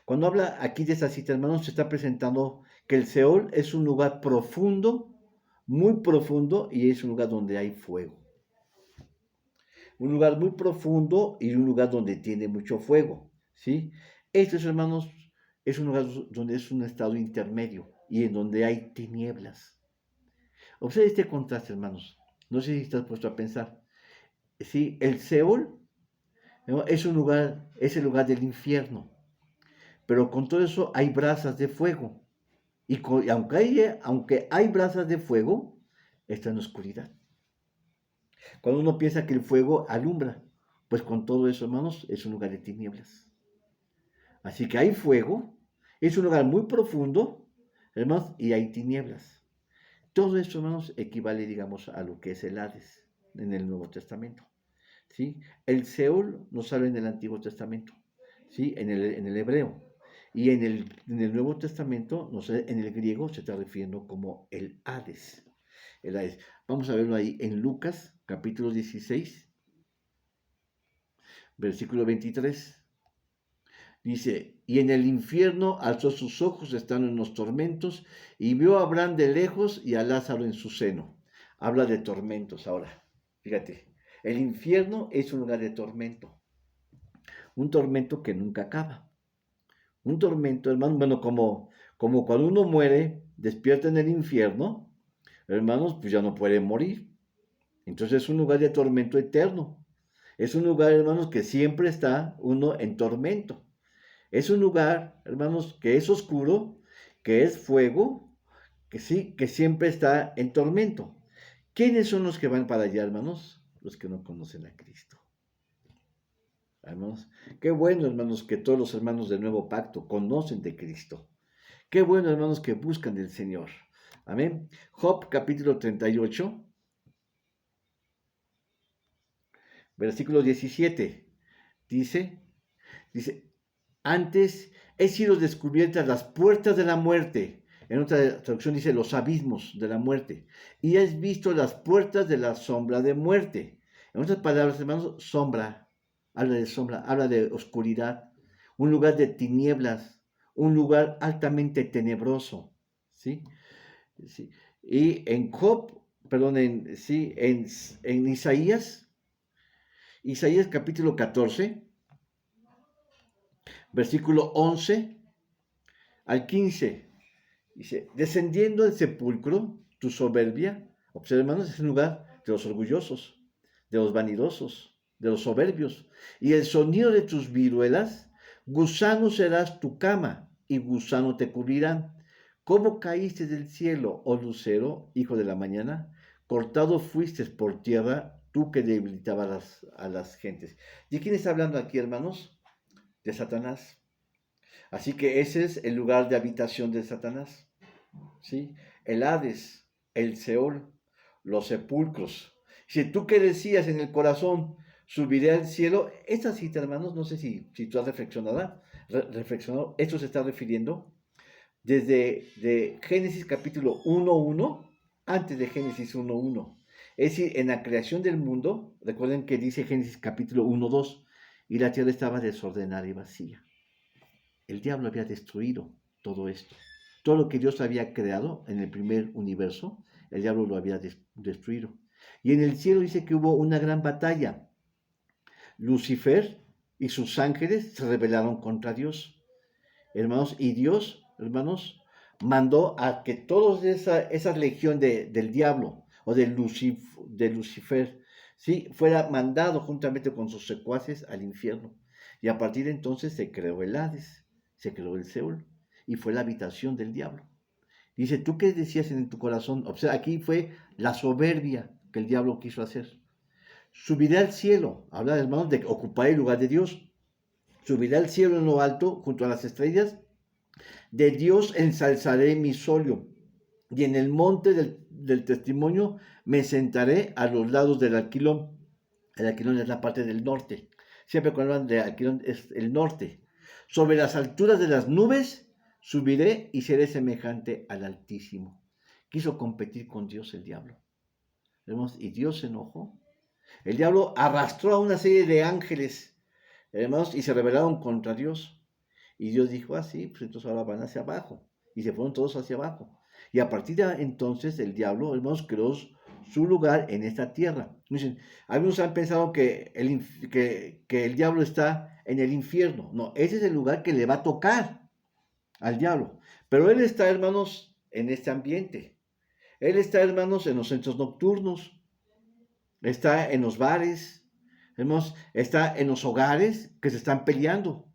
Cuando habla aquí de esta cita, hermanos, se está presentando que el Seol es un lugar profundo, muy profundo, y es un lugar donde hay fuego. Un lugar muy profundo y un lugar donde tiene mucho fuego, ¿sí? Estos, hermanos, es un lugar donde es un estado intermedio y en donde hay tinieblas. Observe este contraste, hermanos. No sé si estás puesto a pensar. Sí, el Seol, ¿no?, es un lugar, es el lugar del infierno. Pero con todo eso hay brasas de fuego. Y aunque hay brasas de fuego, está en oscuridad. Cuando uno piensa que el fuego alumbra, pues con todo eso, hermanos, es un lugar de tinieblas. Así que hay fuego, es un lugar muy profundo, hermanos, y hay tinieblas. Todo eso, hermanos, equivale, digamos, a lo que es el Hades en el Nuevo Testamento. ¿Sí? El Seol nos habla en el Antiguo Testamento, ¿sí? En el hebreo. Y en el Nuevo Testamento, no sé, en el griego se está refiriendo como el Hades. El Hades. Vamos a verlo ahí en Lucas, capítulo 16, versículo 23. Dice, y en el infierno alzó sus ojos estando en los tormentos y vio a Abraham de lejos y a Lázaro en su seno. Habla de tormentos ahora. Fíjate, el infierno es un lugar de tormento. Un tormento que nunca acaba. Un tormento, hermano, bueno, como cuando uno muere, despierta en el infierno, hermanos, pues ya no puede morir. Entonces es un lugar de tormento eterno. Es un lugar, hermanos, que siempre está uno en tormento. Es un lugar, hermanos, que es oscuro, que es fuego, que sí, que siempre está en tormento. ¿Quiénes son los que van para allá, hermanos? Los que no conocen a Cristo. Hermanos, qué bueno, hermanos, que todos los hermanos del nuevo pacto conocen de Cristo, Qué bueno, hermanos, que buscan del Señor. Amén. Job capítulo 38, versículo 17. Dice, antes he sido descubiertas las puertas de la muerte. En otra traducción dice los abismos de la muerte. Y has visto las puertas de la sombra de muerte. En otras palabras, hermanos, sombra, habla de oscuridad, un lugar de tinieblas, un lugar altamente tenebroso. ¿Sí? ¿Sí? Y en Job, perdón, en Isaías capítulo 14, versículo 11 al 15, dice, descendiendo del sepulcro, tu soberbia, observa hermanos, es un lugar de los orgullosos, de los vanidosos, de los soberbios, y el sonido de tus viruelas, gusano serás tu cama, y gusano te cubrirán. ¿Cómo caíste del cielo, oh lucero, hijo de la mañana? Cortado fuiste por tierra, tú que debilitabas a las gentes. ¿De quién está hablando aquí, hermanos? De Satanás. Así que ese es el lugar de habitación de Satanás, ¿sí? El Hades, el Seol, los sepulcros. Si tú que decías en el corazón, subiré al cielo, esta cita, hermanos, no sé si tú has reflexionado, esto se está refiriendo desde de Génesis capítulo 1.1, antes de Génesis 1.1. Es decir, en la creación del mundo, recuerden que dice Génesis capítulo 1.2, y la tierra estaba desordenada y vacía. El diablo había destruido todo esto. Todo lo que Dios había creado en el primer universo, el diablo lo había destruido. Y en el cielo dice que hubo una gran batalla. Lucifer y sus ángeles se rebelaron contra Dios. Hermanos, y Dios, hermanos, mandó a que toda esa legión del diablo o de Lucifer, ¿sí? Fuera mandado juntamente con sus secuaces al infierno. Y a partir de entonces se creó el Hades, se creó el Seol, y fue la habitación del diablo. Dice, ¿tú qué decías en tu corazón? O sea, aquí fue la soberbia que el diablo quiso hacer. Subiré al cielo, habla, hermanos, de ocupar el lugar de Dios. Subiré al cielo en lo alto, junto a las estrellas. De Dios ensalzaré mi solio, y en el monte del testimonio me sentaré a los lados del Aquilón. El Aquilón es la parte del norte. Siempre cuando hablan de Aquilón es el norte. Sobre las alturas de las nubes subiré y seré semejante al Altísimo. Quiso competir con Dios el diablo. Hermanos, y Dios se enojó. El diablo arrastró a una serie de ángeles, hermanos, y se rebelaron contra Dios. Y Dios dijo, sí, pues entonces ahora van hacia abajo. Y se fueron todos hacia abajo. Y a partir de entonces el diablo, hermanos, creó su lugar en esta tierra. Dicen, algunos han pensado que el diablo está en el infierno. No, ese es el lugar que le va a tocar al diablo. Pero él está, hermanos, en este ambiente. Él está, hermanos, en los centros nocturnos. Está en los bares. Hermanos, está en los hogares que se están peleando.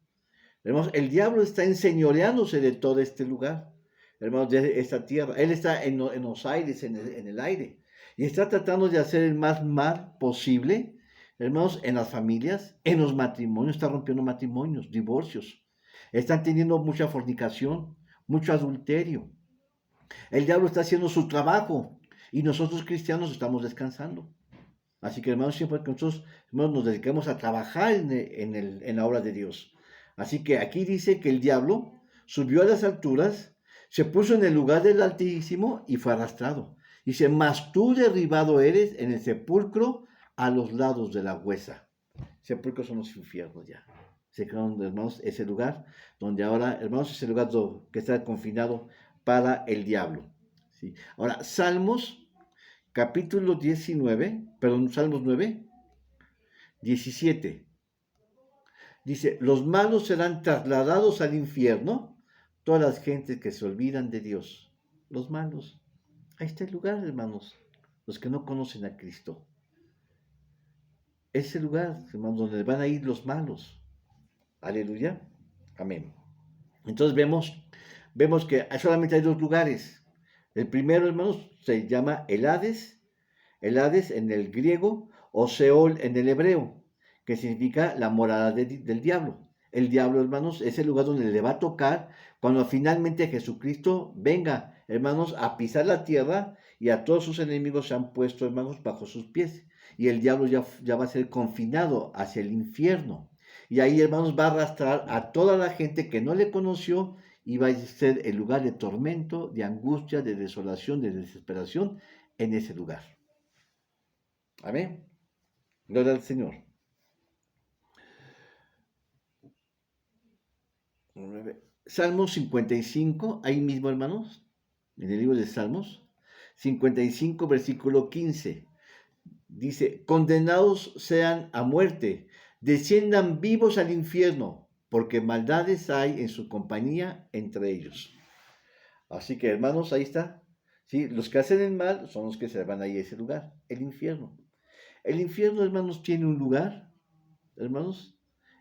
Hermanos, el diablo está enseñoreándose de todo este lugar, hermanos, de esta tierra. Él está en los aires, en el aire. Y está tratando de hacer el más mal posible, hermanos, en las familias, en los matrimonios. Está rompiendo matrimonios, divorcios. Están teniendo mucha fornicación, mucho adulterio. El diablo está haciendo su trabajo y nosotros cristianos estamos descansando. Así que, hermanos, siempre que nosotros, hermanos, nos dedicamos a trabajar en la obra de Dios. Así que aquí dice que el diablo subió a las alturas, se puso en el lugar del Altísimo y fue arrastrado. Dice, mas tú derribado eres en el sepulcro a los lados de la huesa. Sepulcros son los infiernos ya. Se crearon, hermanos, ese lugar donde ahora, hermanos, es el lugar que está confinado para el diablo. ¿Sí? Ahora, Salmos capítulo 9, 17. Dice, los malos serán trasladados al infierno, todas las gentes que se olvidan de Dios. Los malos. Ahí está el lugar, hermanos. Los que no conocen a Cristo. Ese lugar, hermanos, donde van a ir los malos. Aleluya. Amén. Entonces vemos que solamente hay dos lugares. El primero, hermanos, se llama el Hades en el griego, o Seol en el hebreo, que significa la morada del diablo. el diablo, hermanos, es el lugar donde le va a tocar cuando finalmente Jesucristo venga, hermanos, a pisar la tierra y a todos sus enemigos se han puesto, hermanos, bajo sus pies. Y el diablo ya va a ser confinado hacia el infierno. Y ahí, hermanos, va a arrastrar a toda la gente que no le conoció y va a ser el lugar de tormento, de angustia, de desolación, de desesperación en ese lugar. Amén. Gloria al Señor. Salmos 55, ahí mismo, hermanos, en el libro de Salmos, 55, versículo 15. Dice, condenados sean a muerte, desciendan vivos al infierno, porque maldades hay en su compañía entre ellos. Así que, hermanos, ahí está. ¿Sí? Los que hacen el mal son los que se van ahí a ese lugar, el infierno. El infierno, hermanos, tiene un lugar, hermanos.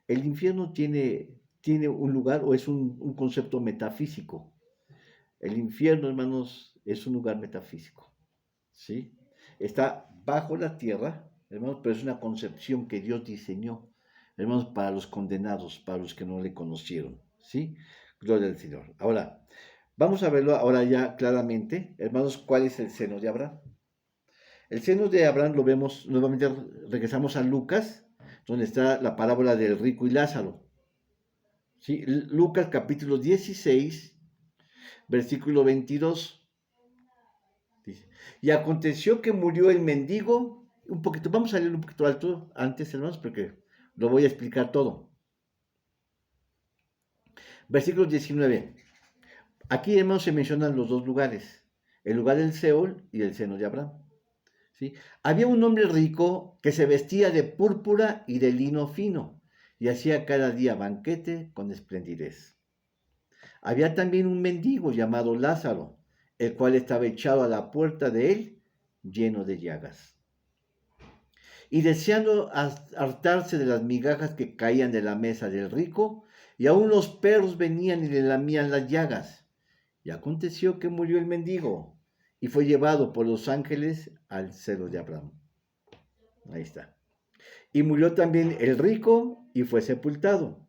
El infierno tiene un lugar o es un concepto metafísico. El infierno, hermanos, es un lugar metafísico. ¿Sí? Está bajo la tierra, hermanos, pero es una concepción que Dios diseñó, hermanos, para los condenados, para los que no le conocieron. ¿Sí? Gloria al Señor. Ahora, vamos a verlo ahora ya claramente, hermanos, cuál es el seno de Abraham. El seno de Abraham lo vemos, nuevamente regresamos a Lucas, donde está la parábola del rico y Lázaro. ¿Sí? Lucas capítulo 16, versículo 22. Dice, y aconteció que murió el mendigo, un poquito, vamos a leer un poquito alto antes, hermanos, porque lo voy a explicar todo. Versículo 19. Aquí, hermanos, se mencionan los dos lugares, el lugar del Seol y el seno de Abraham. ¿Sí? Había un hombre rico que se vestía de púrpura y de lino fino y hacía cada día banquete con esplendidez. Había también un mendigo llamado Lázaro, el cual estaba echado a la puerta de él, lleno de llagas. Y deseando hartarse de las migajas que caían de la mesa del rico, y aun los perros venían y le lamían las llagas. Y aconteció que murió el mendigo, y fue llevado por los ángeles al seno de Abraham. Ahí está. Y murió también el rico, y fue sepultado.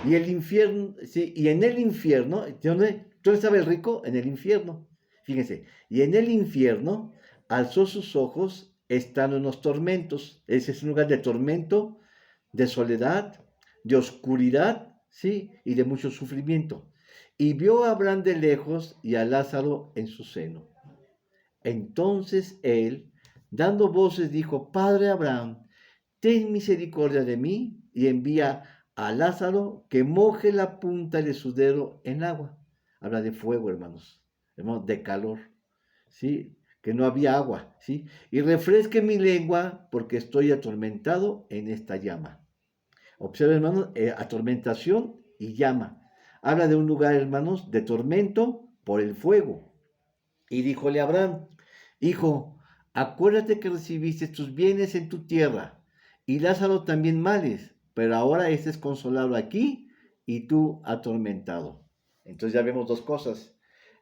Y el infierno, sí, y en el infierno, ¿dónde estaba el rico? En el infierno. Fíjense, y en el infierno alzó sus ojos estando en los tormentos. Ese es un lugar de tormento, de soledad, de oscuridad, ¿sí? Y de mucho sufrimiento. Y vio a Abraham de lejos y a Lázaro en su seno. Entonces él, dando voces, dijo, Padre Abraham, ten misericordia de mí y envía a Lázaro que moje la punta de su dedo en agua. Habla de fuego, hermanos, de calor, ¿sí? Que no había agua, ¿sí? Y refresque mi lengua porque estoy atormentado en esta llama. Observa, hermanos, atormentación y llama. Habla de un lugar, hermanos, de tormento por el fuego. Y díjole a Abraham, hijo, acuérdate que recibiste tus bienes en tu tierra y Lázaro también males, pero ahora este es consolado aquí y tú atormentado. Entonces ya vemos dos cosas.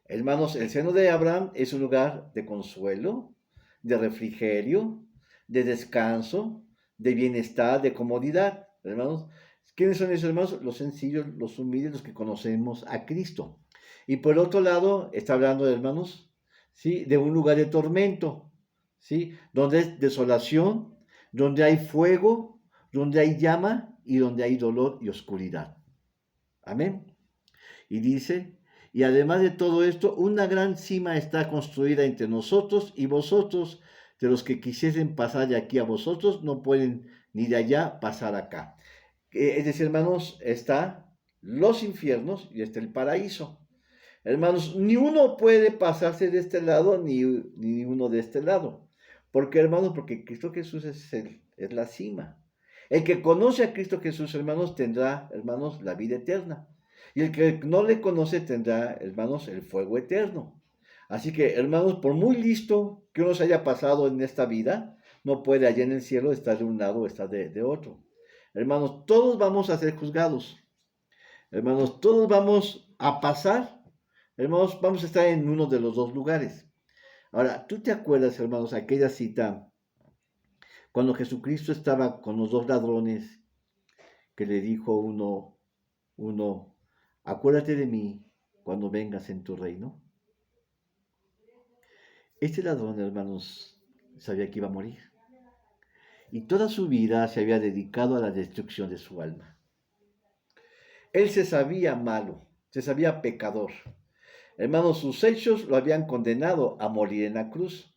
Hermanos, el seno de Abraham es un lugar de consuelo, de refrigerio, de descanso, de bienestar, de comodidad. Hermanos, ¿quiénes son esos hermanos? Los sencillos, los humildes, los que conocemos a Cristo. Y por otro lado, está hablando de hermanos, ¿sí? De un lugar de tormento, ¿sí? Donde es desolación, donde hay fuego, donde hay llama y donde hay dolor y oscuridad. Amén. Y dice, y además de todo esto, una gran cima está construida entre nosotros y vosotros, de los que quisiesen pasar de aquí a vosotros, no pueden ni de allá pasar acá. Es decir, hermanos, está los infiernos y está el paraíso. Hermanos, ni uno puede pasarse de este lado, ni uno de este lado. ¿Por qué, hermanos? Porque Cristo Jesús es la cima. El que conoce a Cristo Jesús, hermanos, tendrá, hermanos, la vida eterna. Y el que no le conoce tendrá, hermanos, el fuego eterno. Así que, hermanos, por muy listo que uno se haya pasado en esta vida, no puede allá en el cielo estar de un lado o estar de otro. Hermanos, todos vamos a ser juzgados. Hermanos, todos vamos a pasar. Hermanos, vamos a estar en uno de los dos lugares. Ahora, ¿tú te acuerdas, hermanos, aquella cita cuando Jesucristo estaba con los dos ladrones que le dijo uno, Uno, acuérdate de mí cuando vengas en tu reino. Este ladrón, hermanos, sabía que iba a morir. Y toda su vida se había dedicado a la destrucción de su alma. Él se sabía malo, se sabía pecador. Hermanos, sus hechos lo habían condenado a morir en la cruz.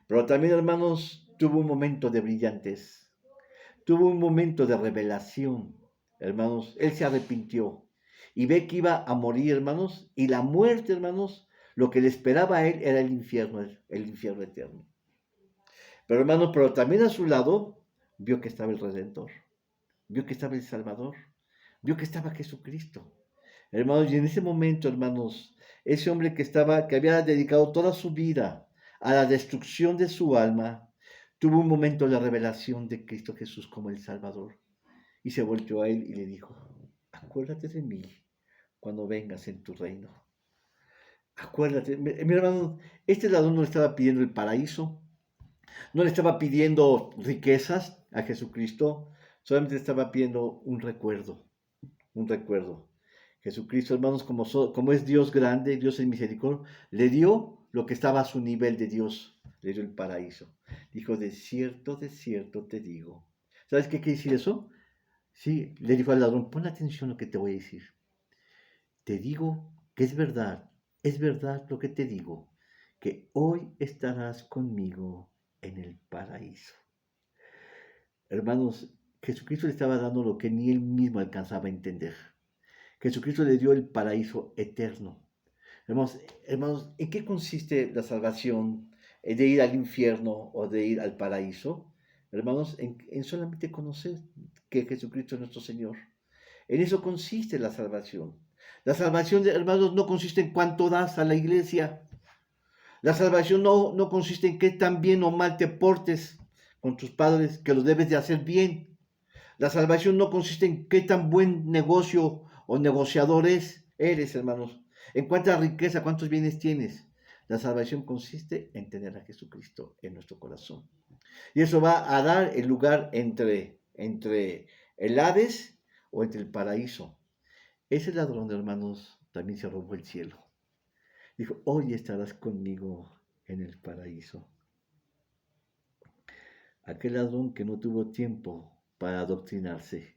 Pero también, hermanos, tuvo un momento de brillantez. Tuvo un momento de revelación. Hermanos, él se arrepintió y ve que iba a morir, hermanos, y la muerte, hermanos, lo que le esperaba a él era el infierno eterno. Pero también a su lado vio que estaba el Redentor, vio que estaba el Salvador, vio que estaba Jesucristo. Hermanos, y en ese momento, hermanos, ese hombre que había dedicado toda su vida a la destrucción de su alma, tuvo un momento de revelación de Cristo Jesús como el Salvador. Y se volteó a él y le dijo, acuérdate de mí cuando vengas en tu reino. Acuérdate, mi hermano, este ladrón no le estaba pidiendo el paraíso, no le estaba pidiendo riquezas a Jesucristo, solamente estaba pidiendo un recuerdo, un recuerdo. Jesucristo, hermanos, como es Dios grande, Dios en misericordia, le dio lo que estaba a su nivel de Dios, le dio el paraíso. Dijo, de cierto te digo. ¿Sabes qué quiere decir eso? Sí, le dijo al ladrón, pon atención a lo que te voy a decir. Te digo que es verdad lo que te digo, que hoy estarás conmigo en el paraíso. Hermanos, Jesucristo le estaba dando lo que ni él mismo alcanzaba a entender. Jesucristo le dio el paraíso eterno. Hermanos, ¿en qué consiste la salvación? ¿De ir al infierno o de ir al paraíso? Hermanos, en solamente conocer que Jesucristo es nuestro Señor. En eso consiste la salvación. La salvación, hermanos, no consiste en cuánto das a la iglesia. La salvación no consiste en qué tan bien o mal te portes con tus padres, que lo debes de hacer bien. La salvación no consiste en qué tan buen negocio o negociador eres, hermanos. En cuánta riqueza, cuántos bienes tienes. La salvación consiste en tener a Jesucristo en nuestro corazón. Y eso va a dar el lugar entre el Hades o entre el paraíso. Ese ladrón, hermanos, también se robó el cielo. Dijo, hoy estarás conmigo en el paraíso. Aquel ladrón que no tuvo tiempo para adoctrinarse,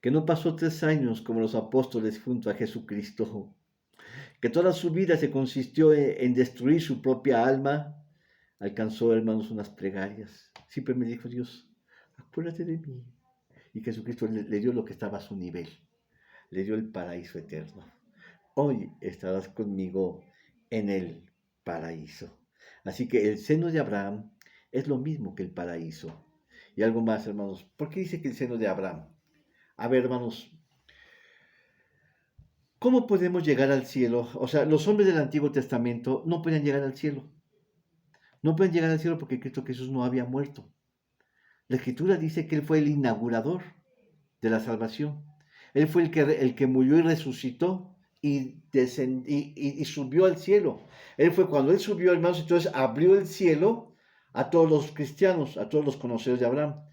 que no pasó 3 años como los apóstoles junto a Jesucristo, que toda su vida se consistió en destruir su propia alma, alcanzó, hermanos, unas plegarias. Siempre me dijo Dios, acuérdate de mí. Y Jesucristo le dio lo que estaba a su nivel, le dio el paraíso eterno. Hoy estarás conmigo en el paraíso. Así que el seno de Abraham es lo mismo que el paraíso. Y algo más, hermanos. ¿Por qué dice que el seno de Abraham? A ver, hermanos, ¿cómo podemos llegar al cielo? O sea, los hombres del Antiguo Testamento no pueden llegar al cielo. No pueden llegar al cielo porque Cristo Jesús no había muerto. La Escritura dice que Él fue el inaugurador de la salvación. Él fue el que murió y resucitó y subió al cielo. Él fue cuando Él subió, hermanos, entonces abrió el cielo a todos los cristianos, a todos los conocedores de Abraham.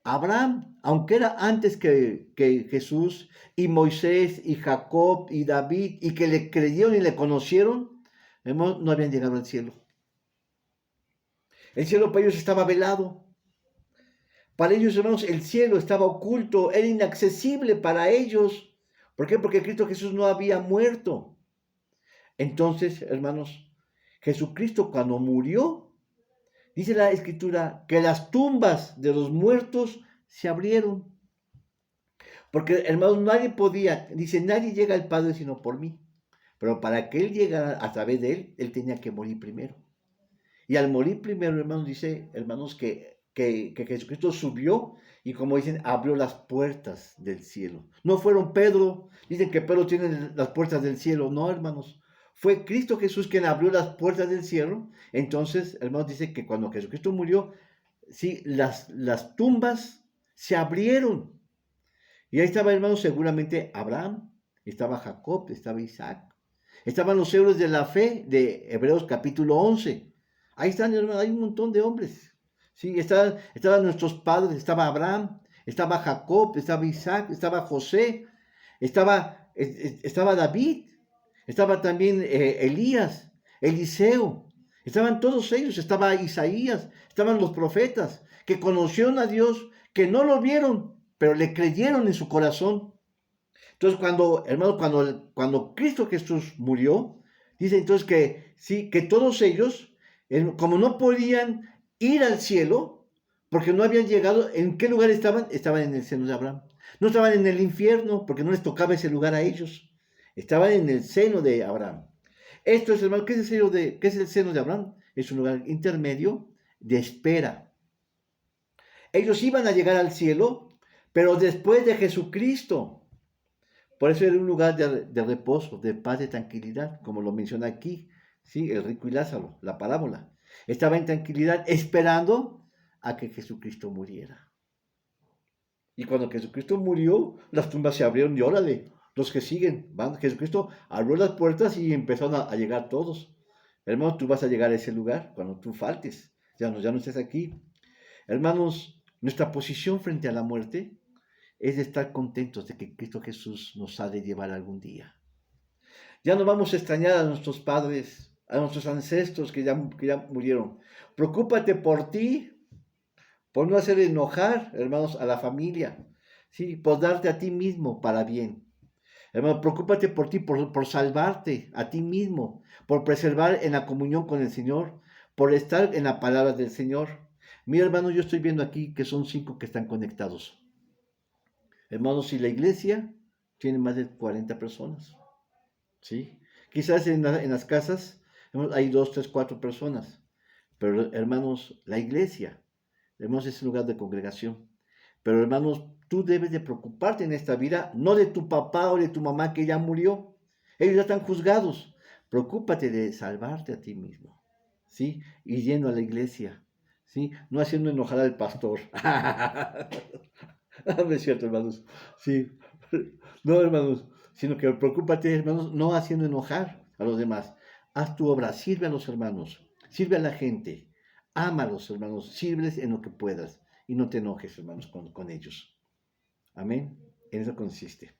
Abraham, aunque era antes que Jesús, y Moisés, y Jacob, y David, y que le creyeron y le conocieron, hermanos, no habían llegado al cielo. El cielo para ellos estaba velado. Para ellos, hermanos, el cielo estaba oculto, era inaccesible para ellos. ¿Por qué? Porque Cristo Jesús no había muerto. Entonces, hermanos, Jesucristo cuando murió, dice la Escritura, que las tumbas de los muertos se abrieron. Porque, hermanos, nadie podía, dice, nadie llega al Padre sino por mí. Pero para que Él llegara a través de Él tenía que morir primero. Y al morir primero, hermanos, dice, hermanos, que Jesucristo subió y como dicen, abrió las puertas del cielo. No fueron Pedro, dicen que Pedro tiene las puertas del cielo. No, hermanos, fue Cristo Jesús quien abrió las puertas del cielo. Entonces, hermanos, dice que cuando Jesucristo murió, sí, las tumbas se abrieron. Y ahí estaba, hermanos, seguramente Abraham, estaba Jacob, estaba Isaac, estaban los héroes de la fe de Hebreos capítulo 11. Ahí están, hermanos, hay un montón de hombres. Sí, estaban nuestros padres, estaba Abraham, estaba Jacob, estaba Isaac, estaba José. estaba David, estaba también Elías, Eliseo, estaban todos ellos, estaba Isaías, estaban los profetas que conocieron a Dios, que no lo vieron, pero le creyeron en su corazón. Entonces, hermano, cuando Cristo Jesús murió, dice entonces que sí, que todos ellos, como no podían ir al cielo, porque no habían llegado, ¿en qué lugar estaban? Estaban en el seno de Abraham. No estaban en el infierno, porque no les tocaba ese lugar a ellos. Estaban en el seno de Abraham. Esto es, hermano, ¿qué es el seno de Abraham? Es un lugar intermedio de espera. Ellos iban a llegar al cielo, pero después de Jesucristo. Por eso era un lugar de reposo, de paz, de tranquilidad, como lo menciona aquí, ¿sí? El rico y Lázaro, la parábola. Estaba en tranquilidad esperando a que Jesucristo muriera. Y cuando Jesucristo murió, las tumbas se abrieron y órale, los que siguen, van. Jesucristo abrió las puertas y empezaron a llegar todos. Hermanos, tú vas a llegar a ese lugar cuando tú faltes, ya no estés aquí. Hermanos, nuestra posición frente a la muerte es de estar contentos de que Cristo Jesús nos ha de llevar algún día. Ya no vamos a extrañar a nuestros padres, a nuestros ancestros que ya murieron. Preocúpate por ti, por no hacer enojar, hermanos, a la familia, ¿sí? Por darte a ti mismo para bien. Hermano, preocúpate por ti, por salvarte a ti mismo, por preservar en la comunión con el Señor, por estar en la palabra del Señor. Mi hermano, yo estoy viendo aquí que son 5 que están conectados. Hermanos, si la iglesia tiene más de 40 personas, ¿sí? Quizás en las casas hay 2, 3, 4 personas, pero hermanos, la iglesia, hermanos, es un lugar de congregación. Pero hermanos, tú debes de preocuparte en esta vida, no de tu papá o de tu mamá que ya murió. Ellos ya están juzgados. Preocúpate de salvarte a ti mismo, ¿sí? Y yendo a la iglesia, ¿sí? No haciendo enojar al pastor. No es cierto, hermanos. Sí. No, hermanos, sino que preocúpate, hermanos, no haciendo enojar a los demás. Haz tu obra, sirve a los hermanos, sirve a la gente, ama a los hermanos, sírveles en lo que puedas y no te enojes, hermanos, con ellos. Amén. En eso consiste,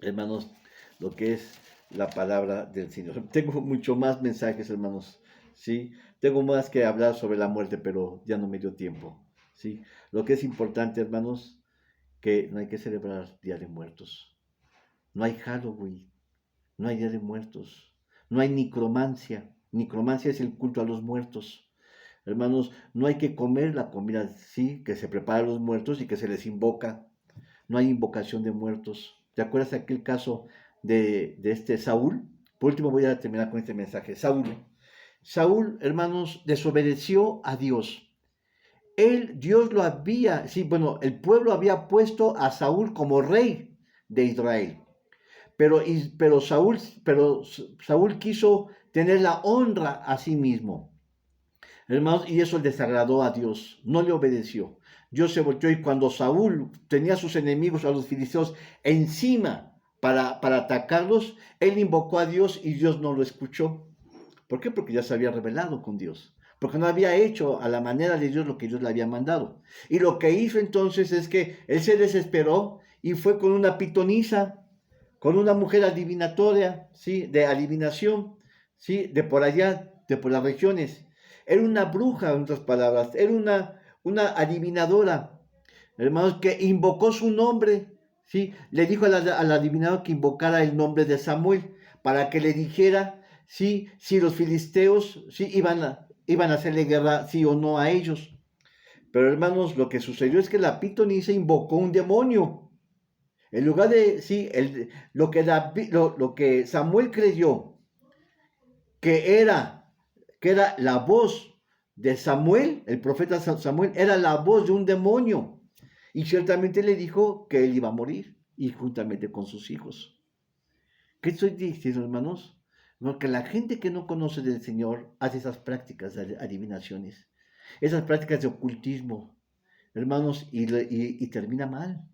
hermanos, lo que es la palabra del Señor. Tengo mucho más mensajes, hermanos, ¿sí? Tengo más que hablar sobre la muerte, pero ya no me dio tiempo, ¿sí? Lo que es importante, hermanos, que no hay que celebrar Día de Muertos. No hay Halloween, no hay Día de Muertos, no hay necromancia. Necromancia es el culto a los muertos. Hermanos, no hay que comer la comida, sí, que se prepara a los muertos y que se les invoca. No hay invocación de muertos. ¿Te acuerdas de aquel caso de este Saúl? Por último voy a terminar con este mensaje. Saúl, hermanos, desobedeció a Dios. Dios lo había, sí, bueno, el pueblo había puesto a Saúl como rey de Israel. Pero Saúl quiso tener la honra a sí mismo. Hermanos, y eso desagradó a Dios, no le obedeció. Dios se volteó y cuando Saúl tenía a sus enemigos, a los filisteos, encima para atacarlos, él invocó a Dios y Dios no lo escuchó. ¿Por qué? Porque ya se había rebelado con Dios. Porque no había hecho a la manera de Dios lo que Dios le había mandado. Y lo que hizo entonces es que él se desesperó y fue con una pitonisa, con una mujer adivinatoria, ¿sí? De adivinación, ¿sí? De por allá, de por las regiones. Era una bruja, en otras palabras. Era una adivinadora, hermanos, que invocó su nombre, ¿sí? Le dijo al adivinador que invocara el nombre de Samuel para que le dijera si los filisteos iban a hacerle guerra, sí o no a ellos. Pero hermanos, lo que sucedió es que la pitonisa invocó un demonio. En lugar de, sí, lo que Samuel creyó que era la voz de Samuel, el profeta Samuel, era la voz de un demonio. Y ciertamente le dijo que él iba a morir, y juntamente con sus hijos. ¿Qué estoy diciendo, hermanos? Porque la gente que no conoce del Señor hace esas prácticas de adivinaciones, esas prácticas de ocultismo, hermanos, y termina mal.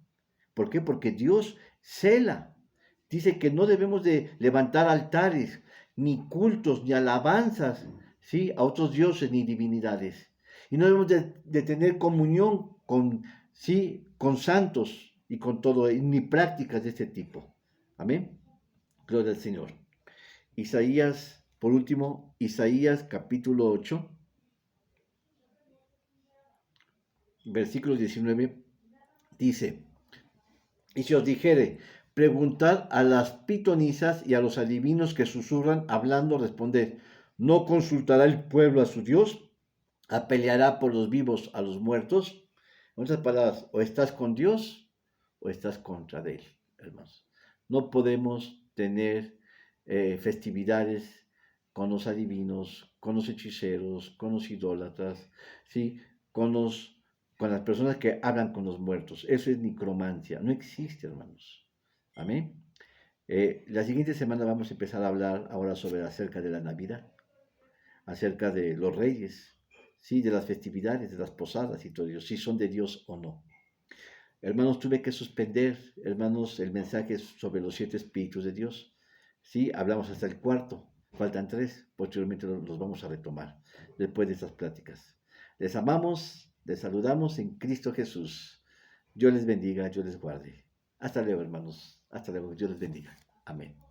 ¿Por qué? Porque Dios cela. Dice que no debemos de levantar altares, ni cultos, ni alabanzas, ¿sí? A otros dioses ni divinidades. Y no debemos de tener comunión con, ¿sí? Con santos y con todo, ni prácticas de este tipo. Amén. Gloria al Señor. Isaías, por último, Isaías capítulo 8, versículo 19, dice, y si os dijere, preguntad a las pitonisas y a los adivinos que susurran, hablando, responded, ¿no consultará el pueblo a su Dios? ¿Apeleará por los vivos a los muertos? En otras palabras, o estás con Dios o estás contra de Él, hermanos. No podemos tener festividades con los adivinos, con los hechiceros, con los idólatras, ¿sí? con las personas que hablan con los muertos. Eso es necromancia. No existe, hermanos. Amén. La siguiente semana vamos a empezar a hablar ahora sobre acerca de la Navidad, acerca de los reyes, sí, de las festividades, de las posadas y todo eso, si son de Dios o no. Hermanos, tuve que suspender, hermanos, el mensaje sobre los 7 espíritus de Dios. Sí, hablamos hasta el cuarto, faltan 3, posteriormente los vamos a retomar después de estas pláticas. Les amamos, les saludamos en Cristo Jesús. Dios les bendiga, Dios les guarde. Hasta luego, hermanos. Hasta luego, Dios les bendiga. Amén.